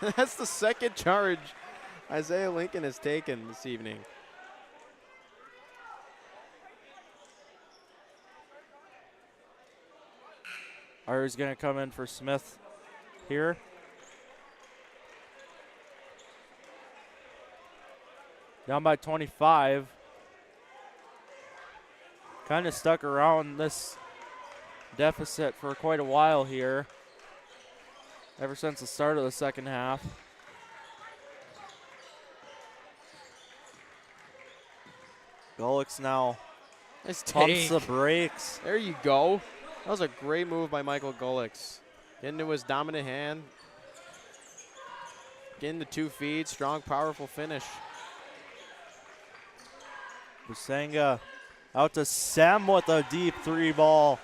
That's the second charge Isaiah Lincoln has taken this evening. Ari's going to come in for Smith here. Down by 25. Kind of stuck around this deficit for quite a while here. Ever since the start of the second half. Golick's now pumps the brakes. There you go. That was a great move by Michael Golick. Getting to his dominant hand. Getting to 2 feet. Strong, powerful finish. Busanga out to Sem with a deep 3 ball.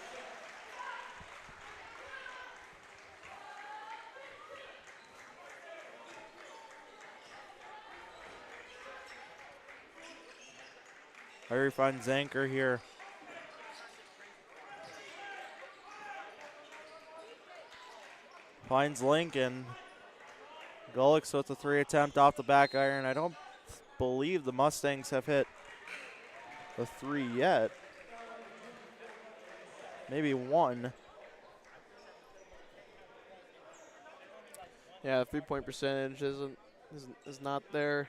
Ari finds Zanker here. Finds Lincoln. Golick with the 3 attempt off the back iron. I don't believe the Mustangs have hit a 3 yet. Maybe 1. Yeah, 3-point percentage is not there.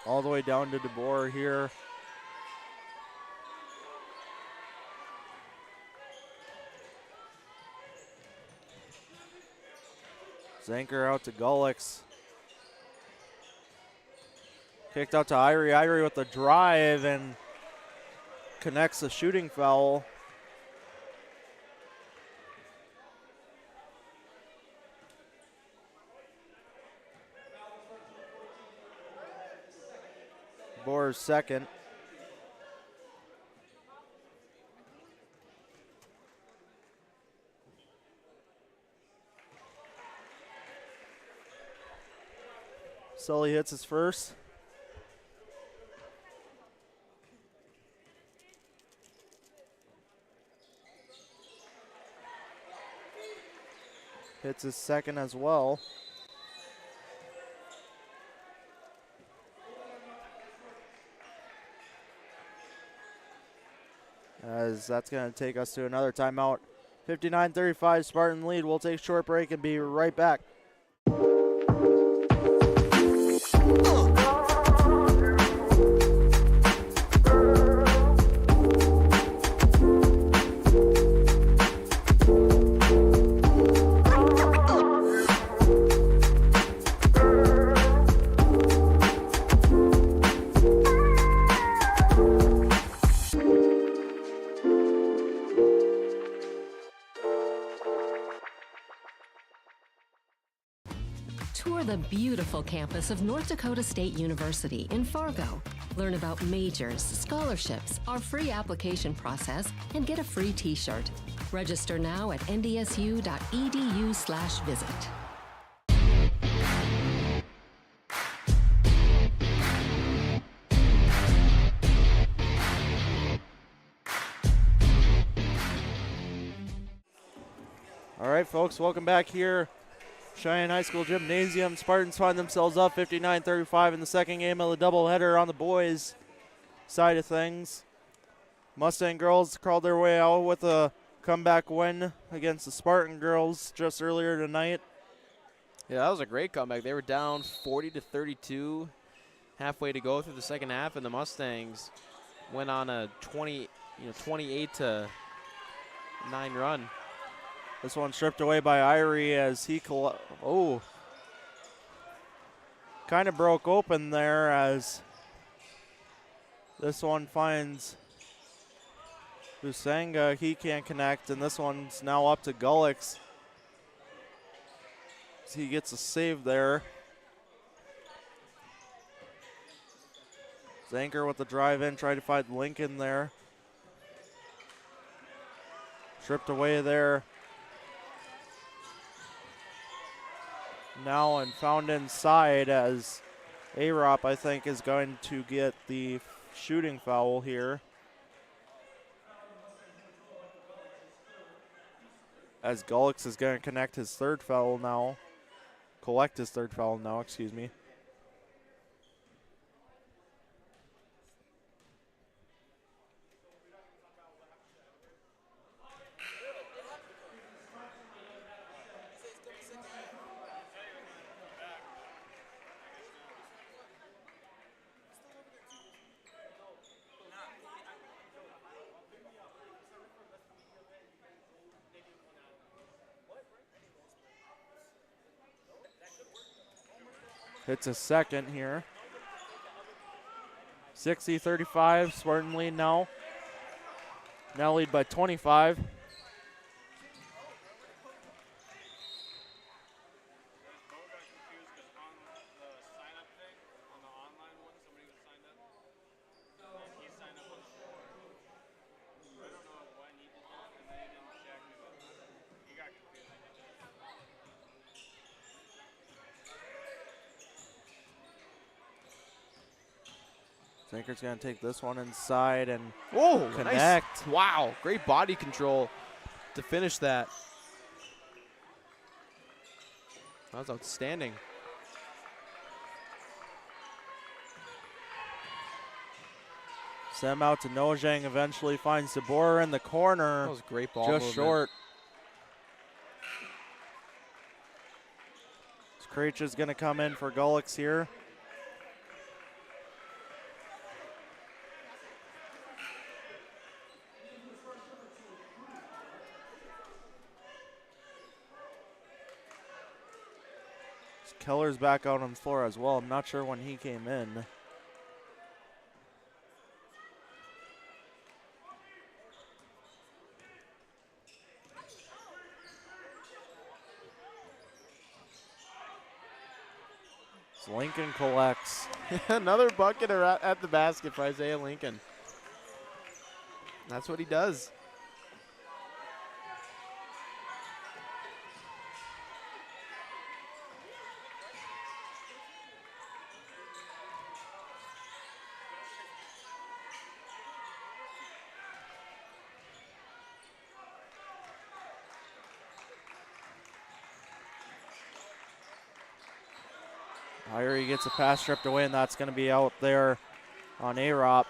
All the way down to DeBoer here. Zanker out to Golick. Kicked out to Irie. Irie with the drive and connects the shooting foul. DeBoer's second. Sully hits his first. Hits his second as well. As that's going to take us to another timeout. 59-35 Spartan lead. We'll take a short break and be right back. Tour the beautiful campus of North Dakota State University in Fargo. Learn about majors, scholarships, our free application process, and get a free t-shirt. Register now at ndsu.edu/visit. All right, folks, welcome back here. Cheyenne High School Gymnasium. Spartans find themselves up 59-35 in the second game of the doubleheader on the boys' side of things. Mustang girls crawled their way out with a comeback win against the Spartan girls just earlier tonight. Yeah, that was a great comeback. They were down 40-32, halfway to go through the second half, and the Mustangs went on a 28-9 run. This one stripped away by Irie as he kind of broke open there as this one finds Busanga. He can't connect, and this one's now up to Golick. He gets a save there. Zanker with the drive in, tried to find Lincoln there. Stripped away there. Now and found inside as Arop, I think, is going to get the shooting foul here. As Gullix is going to collect his third foul now, excuse me. Hits a second here. 60-35, Spartan lead now. Now lead by 25. Zanker's going to take this one inside and connect. Nice. Wow, great body control to finish that. That was outstanding. Send out to Nojang, eventually finds Sabora in the corner. That was great ball Just movement. short. Screech is going to come in for Gullix here. Keller's back out on the floor as well. I'm not sure when he came in. Lincoln collects. Another bucket at the basket for Isaiah Lincoln. That's what he does. Irie gets a pass stripped away, and that's going to be out there on Arop.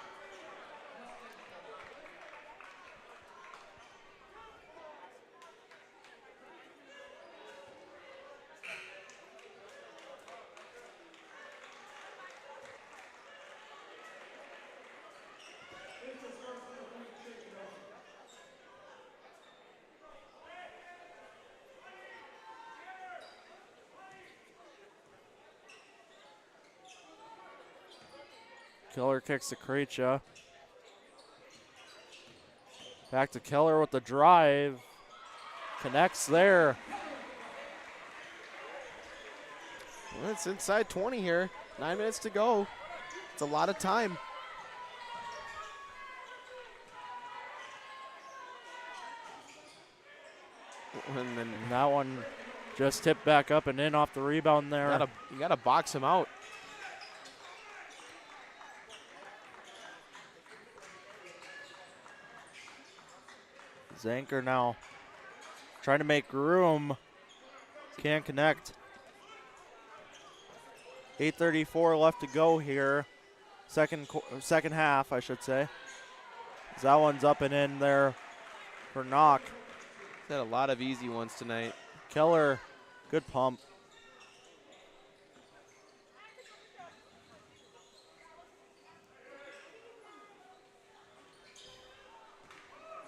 Keller kicks to Krecha. Back to Keller with the drive. Connects there. Well, it's inside 20 here. 9 minutes to go. It's a lot of time. And then that one just tipped back up and in off the rebound there. You gotta box him out. Zanker now trying to make room. Can't connect. 8:34 left to go here. Second half, I should say. That one's up and in there for Knock. Had a lot of easy ones tonight. Keller, good pump.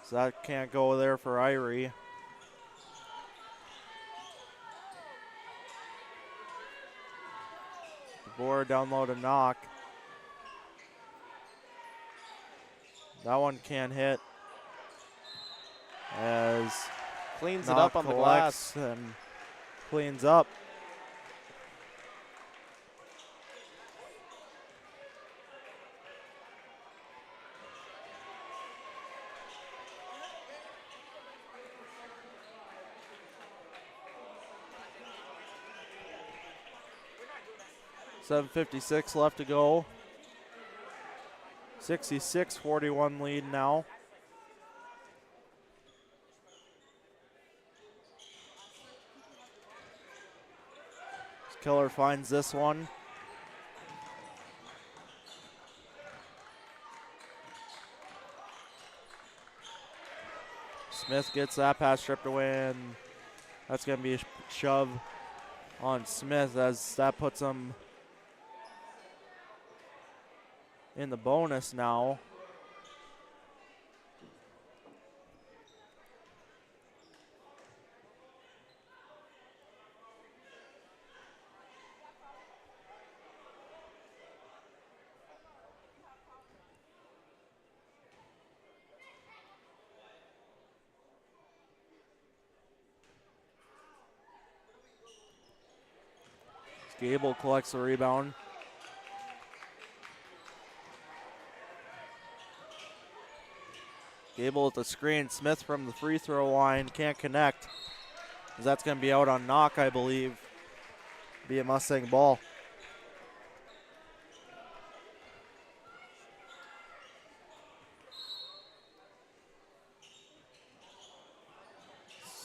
So that can't go there for Irie. Board down low to Knock. That one can't hit. As cleans it up on the glass and cleans up. 7:56 left to go. 66-41 lead now. Keller finds this one. Smith gets that pass stripped away, and that's going to be a shove on Smith as that puts him in the bonus now. Gable collects the rebound. Gable with the screen. Smith from the free throw line can't connect. That's going to be out on knock, I believe. Be a Mustang ball.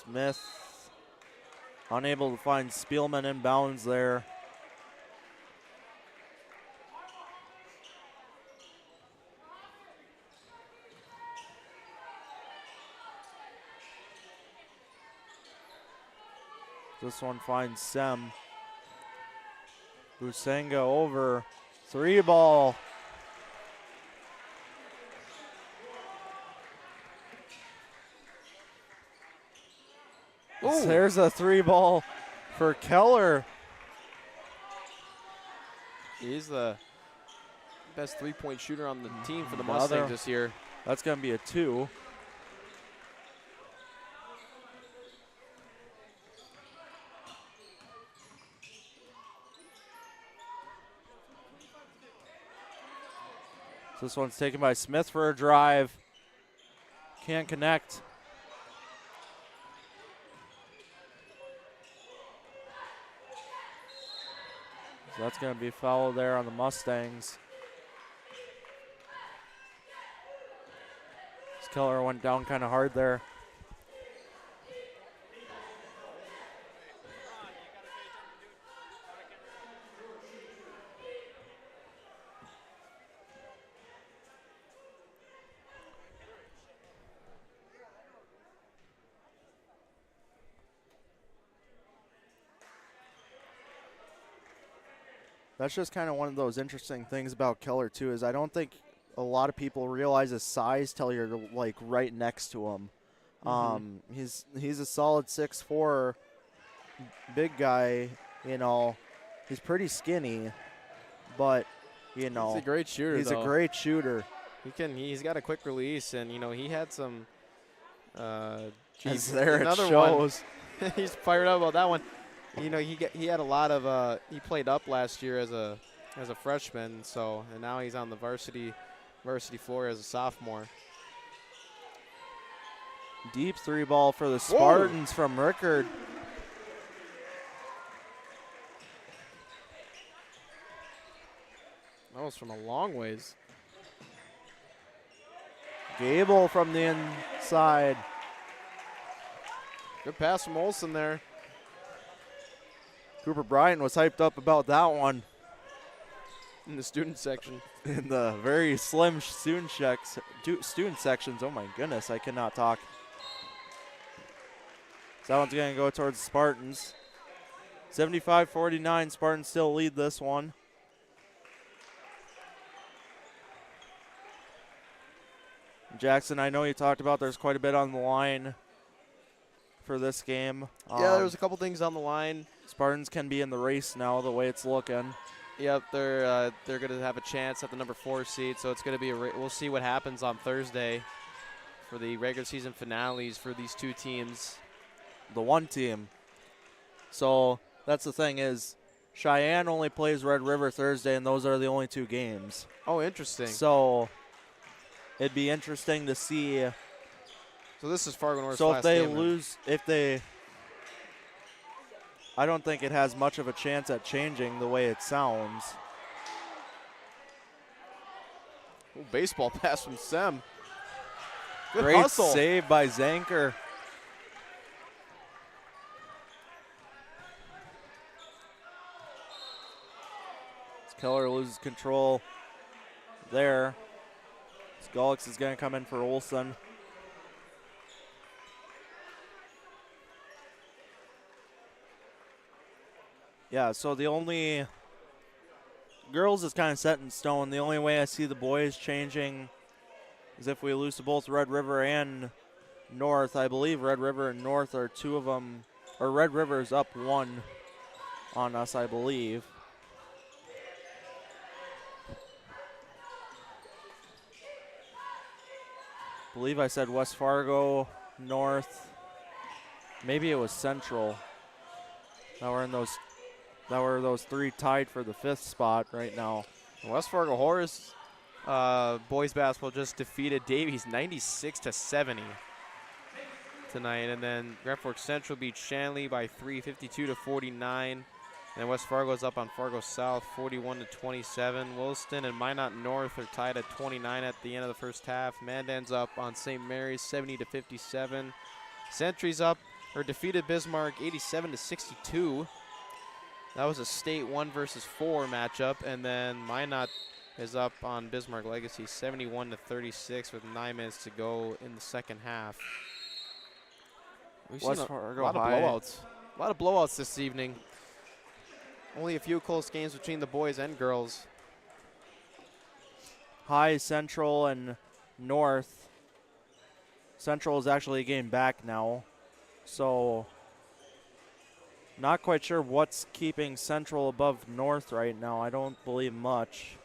Smith unable to find Spielman inbounds there. This one finds Sem. Busenga over. 3 ball. Ooh. There's a 3 ball for Keller. He's the best 3-point shooter on the team for the Mustangs this year. That's going to be a 2. This one's taken by Smith for a drive. Can't connect. So that's going to be foul there on the Mustangs. Keller went down kind of hard there. That's just kind of one of those interesting things about Keller too, is I don't think a lot of people realize his size till you're like right next to him. He's a solid 6'4", big guy. You know, he's pretty skinny, but you know, he's a great shooter. He's a great shooter. He's got a quick release, and you know he had some. There another it shows. One. He's fired up about that one. You know he had a lot of. He played up last year as a freshman, and now he's on the varsity floor as a sophomore. Deep 3 ball for the Spartans from Rickard. That was from a long ways. Gable from the inside. Good pass from Olsen there. Cooper Bryant was hyped up about that one. In the student section. In the very slim student sections. Oh my goodness, I cannot talk. So that one's going to go towards the Spartans. 75-49, Spartans still lead this one. Jackson, I know you talked about there's quite a bit on the line for this game. Yeah, there's a couple things on the line. Spartans can be in the race now, the way it's looking. Yep, they're going to have a chance at the number 4 seed, so it's going to be we'll see what happens on Thursday for the regular season finales for these two teams. The one team. So that's the thing is Cheyenne only plays Red River Thursday, and those are the only 2 games. Oh, interesting. So it'd be interesting to see. So this is Fargo North's So last if they game, lose, I don't think it has much of a chance at changing the way it sounds. Ooh, baseball pass from Sem. Good Great hustle. save by Zanker. Keller loses control there. Skolix is going to come in for Olson. Yeah, so the only girls is kind of set in stone. The only way I see the boys changing is if we lose to both Red River and North. I believe Red River and North are two of them, or Red River is up 1 on us, I believe. I believe I said West Fargo, North. Maybe it was Central. That were those 3 tied for the 5th spot right now. West Fargo Horace boys basketball just defeated Davies 96-70 tonight, and then Grand Forks Central beat Shanley by 3, 52-49. And West Fargo's up on Fargo South 41-27. Williston and Minot North are tied at 29 at the end of the first half. Mandan's up on St. Mary's 70-57. Sentry's up or defeated Bismarck 87-62. That was a state 1 versus 4 matchup, and then Minot is up on Bismarck Legacy 71-36 with 9 minutes to go in the second half. We've seen a lot of blowouts. A lot of blowouts this evening. Only a few close games between the boys and girls. High, Central, and North. Central is actually a game back now, so not quite sure what's keeping Central above North right now. I don't believe much,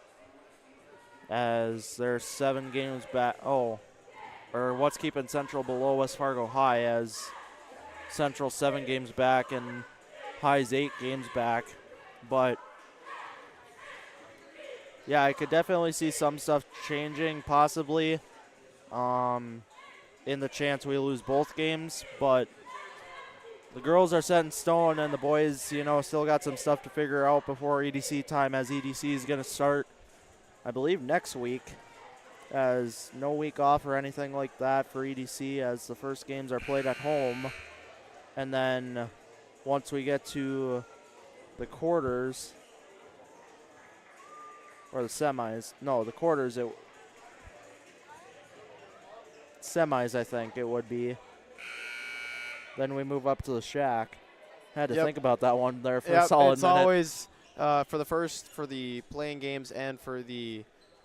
as they're 7 games back. Oh, or what's keeping Central below West Fargo High, as Central 7 games back and High's 8 games back. But yeah, I could definitely see some stuff changing possibly in the chance we lose both games. But the girls are set in stone, and the boys, you know, still got some stuff to figure out before EDC time, as EDC is going to start, I believe, next week, as no week off or anything like that for EDC, as the first games are played at home. And then once we get to the quarters, or the semis, no, the quarters, semis, I think it would be. Then we move up to the shack. Had to think about that one there for a solid minute. Always for the playing games and for the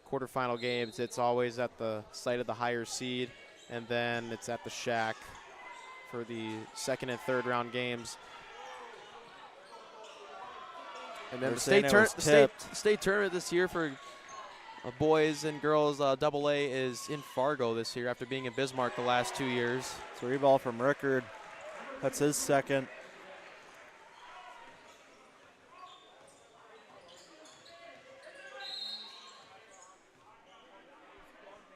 quarterfinal games, it's always at the site of the higher seed, and then it's at the shack for the second and third round games. And then the state tournament this year for boys and girls AA is in Fargo this year after being in Bismarck the last 2 years. 3 ball from Rickard. That's his second.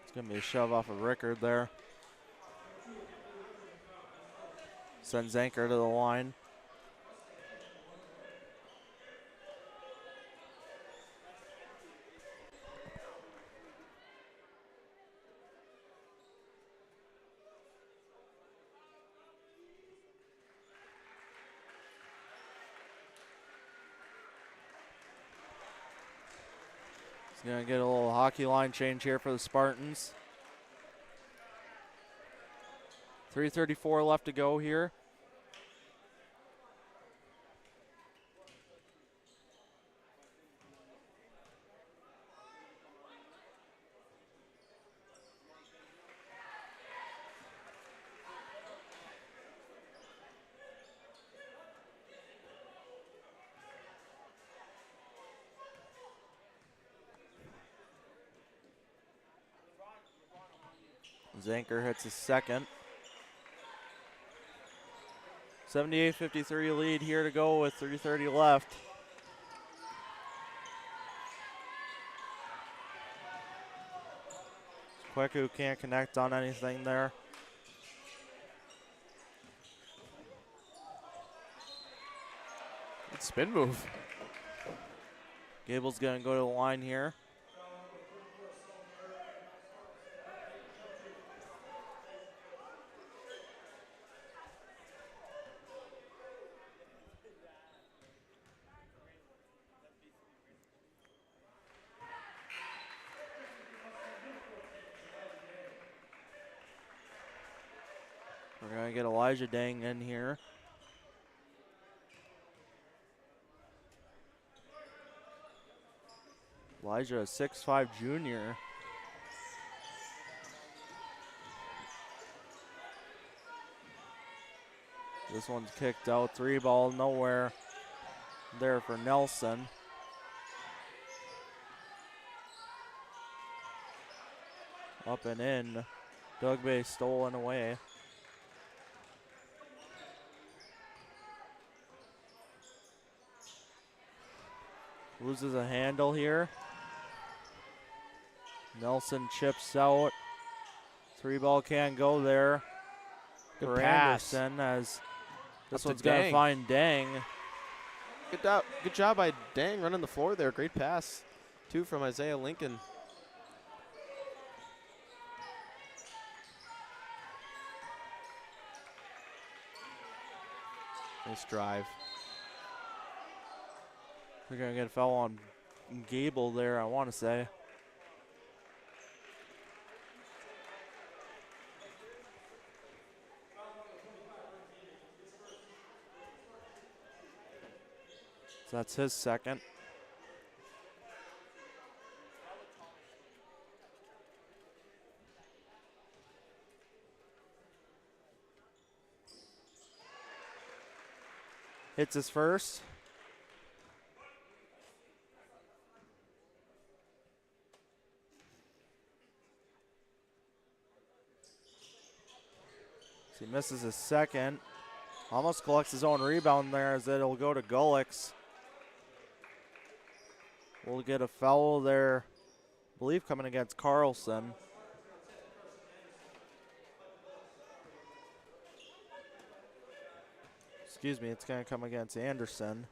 It's going to be a shove off of Rickard there. Sends Anchor to the line. He's going to get a little hockey line change here for the Spartans. 3:34 left to go here. Zanker hits his second. 78-53 lead here to go with 3:30 left. Kweku can't connect on anything there. Good spin move. Gable's going to go to the line here. We're going to get Elijah Dang in here. Elijah, a 6'5" junior. This one's kicked out. 3 ball, nowhere there for Nelson. Up and in. Dugbe stolen away. Loses a handle here. Nelson chips out. 3 ball can't go there. Good for pass. Anderson as this Up to one's going to Dang. find Dang. Good job by Dang running the floor there. Great pass, too, from Isaiah Lincoln. Nice drive. We're going to get a foul on Gable there, I want to say. So that's his second. Hits his first. So he misses his second. Almost collects his own rebound there as it'll go to Gullix. We'll get a foul there, I believe, coming against Carlson. Excuse me, it's going to come against Anderson.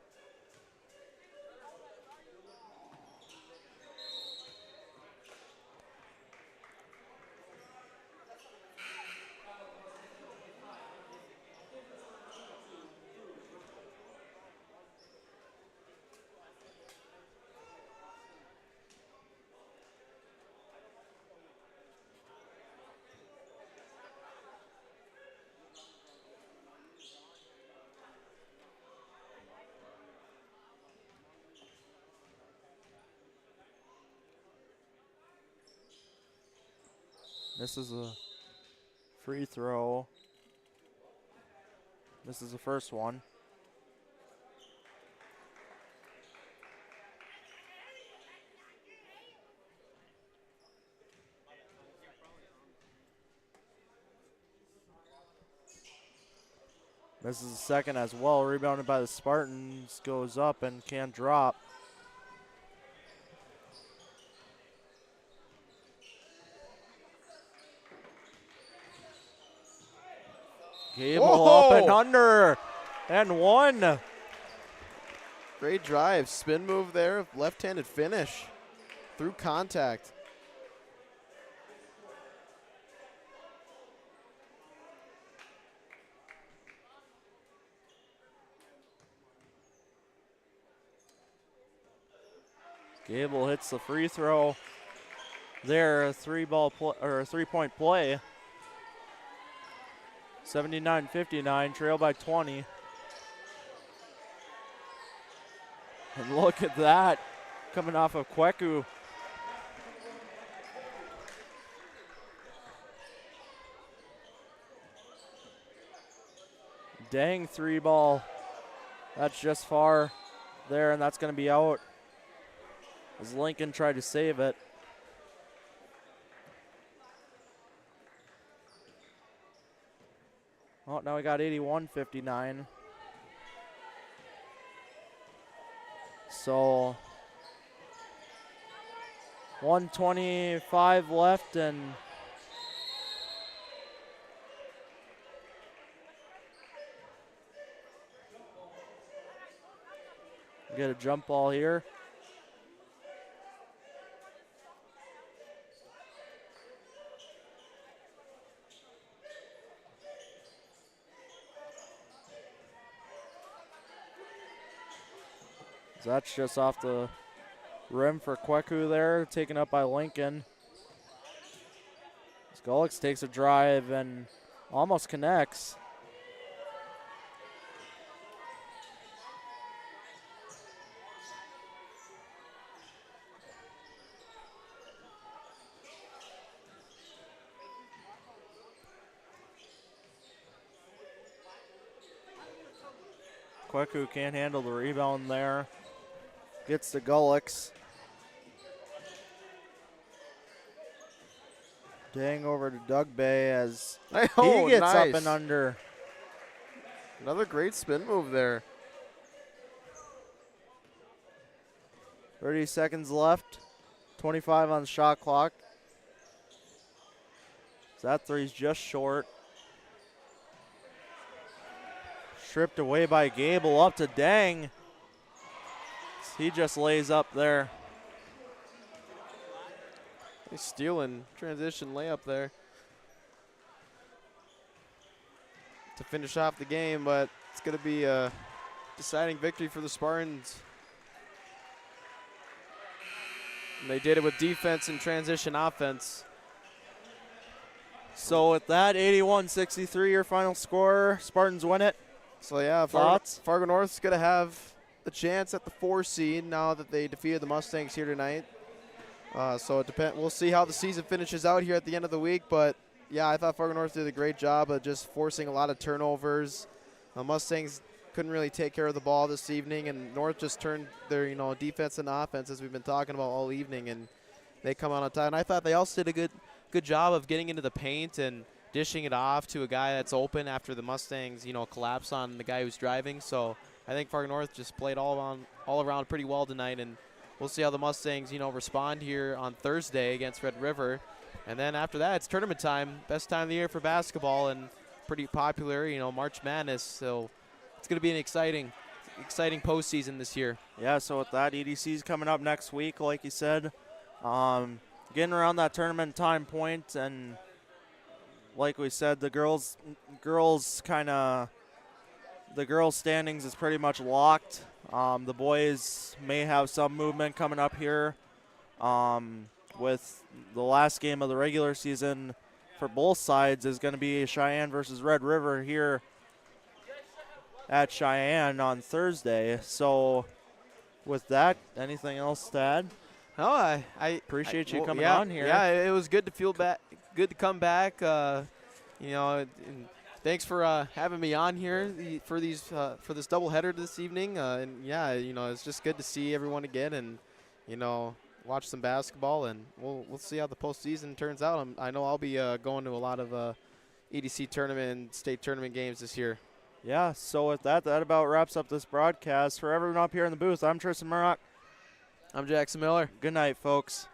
This is a free throw. This is the first one. This is the second as well. Rebounded by the Spartans. Goes up and can't drop. Gable up and under, and one. Great drive, spin move there, left-handed finish through contact. Gable hits the free throw. There, a 3-point play. 79-59, trail by 20. And look at that, coming off of Kweku. Dang 3-ball. That's just far there, and that's going to be out as Lincoln tried to save it. Oh, now we got 81-59. So 1:25 left, and Get a jump ball here. So that's just off the rim for Kweku there, taken up by Lincoln. Skolix takes a drive and almost connects. Kweku can't handle the rebound there. Gets to Gullix. Dang over to Doug Bay as he gets up and under. Another great spin move there. 30 seconds left. 25 on the shot clock. So that three's just short. Stripped away by Gable, up to Dang. He just lays up there. He's stealing transition layup there to finish off the game, but it's going to be a deciding victory for the Spartans. And they did it with defense and transition offense. So with that, 81-63 your final score. Spartans win it. So yeah, Fargo North's going to have a chance at the 4 seed now that they defeated the Mustangs here tonight. So it we'll see how the season finishes out here at the end of the week. But yeah, I thought Fargo North did a great job of just forcing a lot of turnovers. Mustangs couldn't really take care of the ball this evening, and North just turned their defense and offense, as we've been talking about all evening, and they come out on top. And I thought they also did a good job of getting into the paint and dishing it off to a guy that's open after the Mustangs, collapse on the guy who's driving. So I think Fargo North just played all around pretty well tonight, and we'll see how the Mustangs, respond here on Thursday against Red River. And then after that, it's tournament time, best time of the year for basketball, and pretty popular, March Madness. So it's going to be an exciting postseason this year. Yeah, so with that, EDC's coming up next week, like you said. Getting around that tournament time point, and like we said, the girls standings is pretty much locked. The boys may have some movement coming up here with the last game of the regular season for both sides is going to be Cheyenne versus Red River here at Cheyenne on Thursday. So with that, anything else to add? No, I appreciate you coming on here. Yeah, it was good to come back. And thanks for having me on here for this doubleheader this evening. And yeah, it's just good to see everyone again, and watch some basketball, and we'll see how the postseason turns out. I know I'll be going to a lot of EDC tournament and state tournament games this year. Yeah. So with that about wraps up this broadcast. For everyone up here in the booth, I'm Tristan Murrock. I'm Jackson Miller. Good night, folks.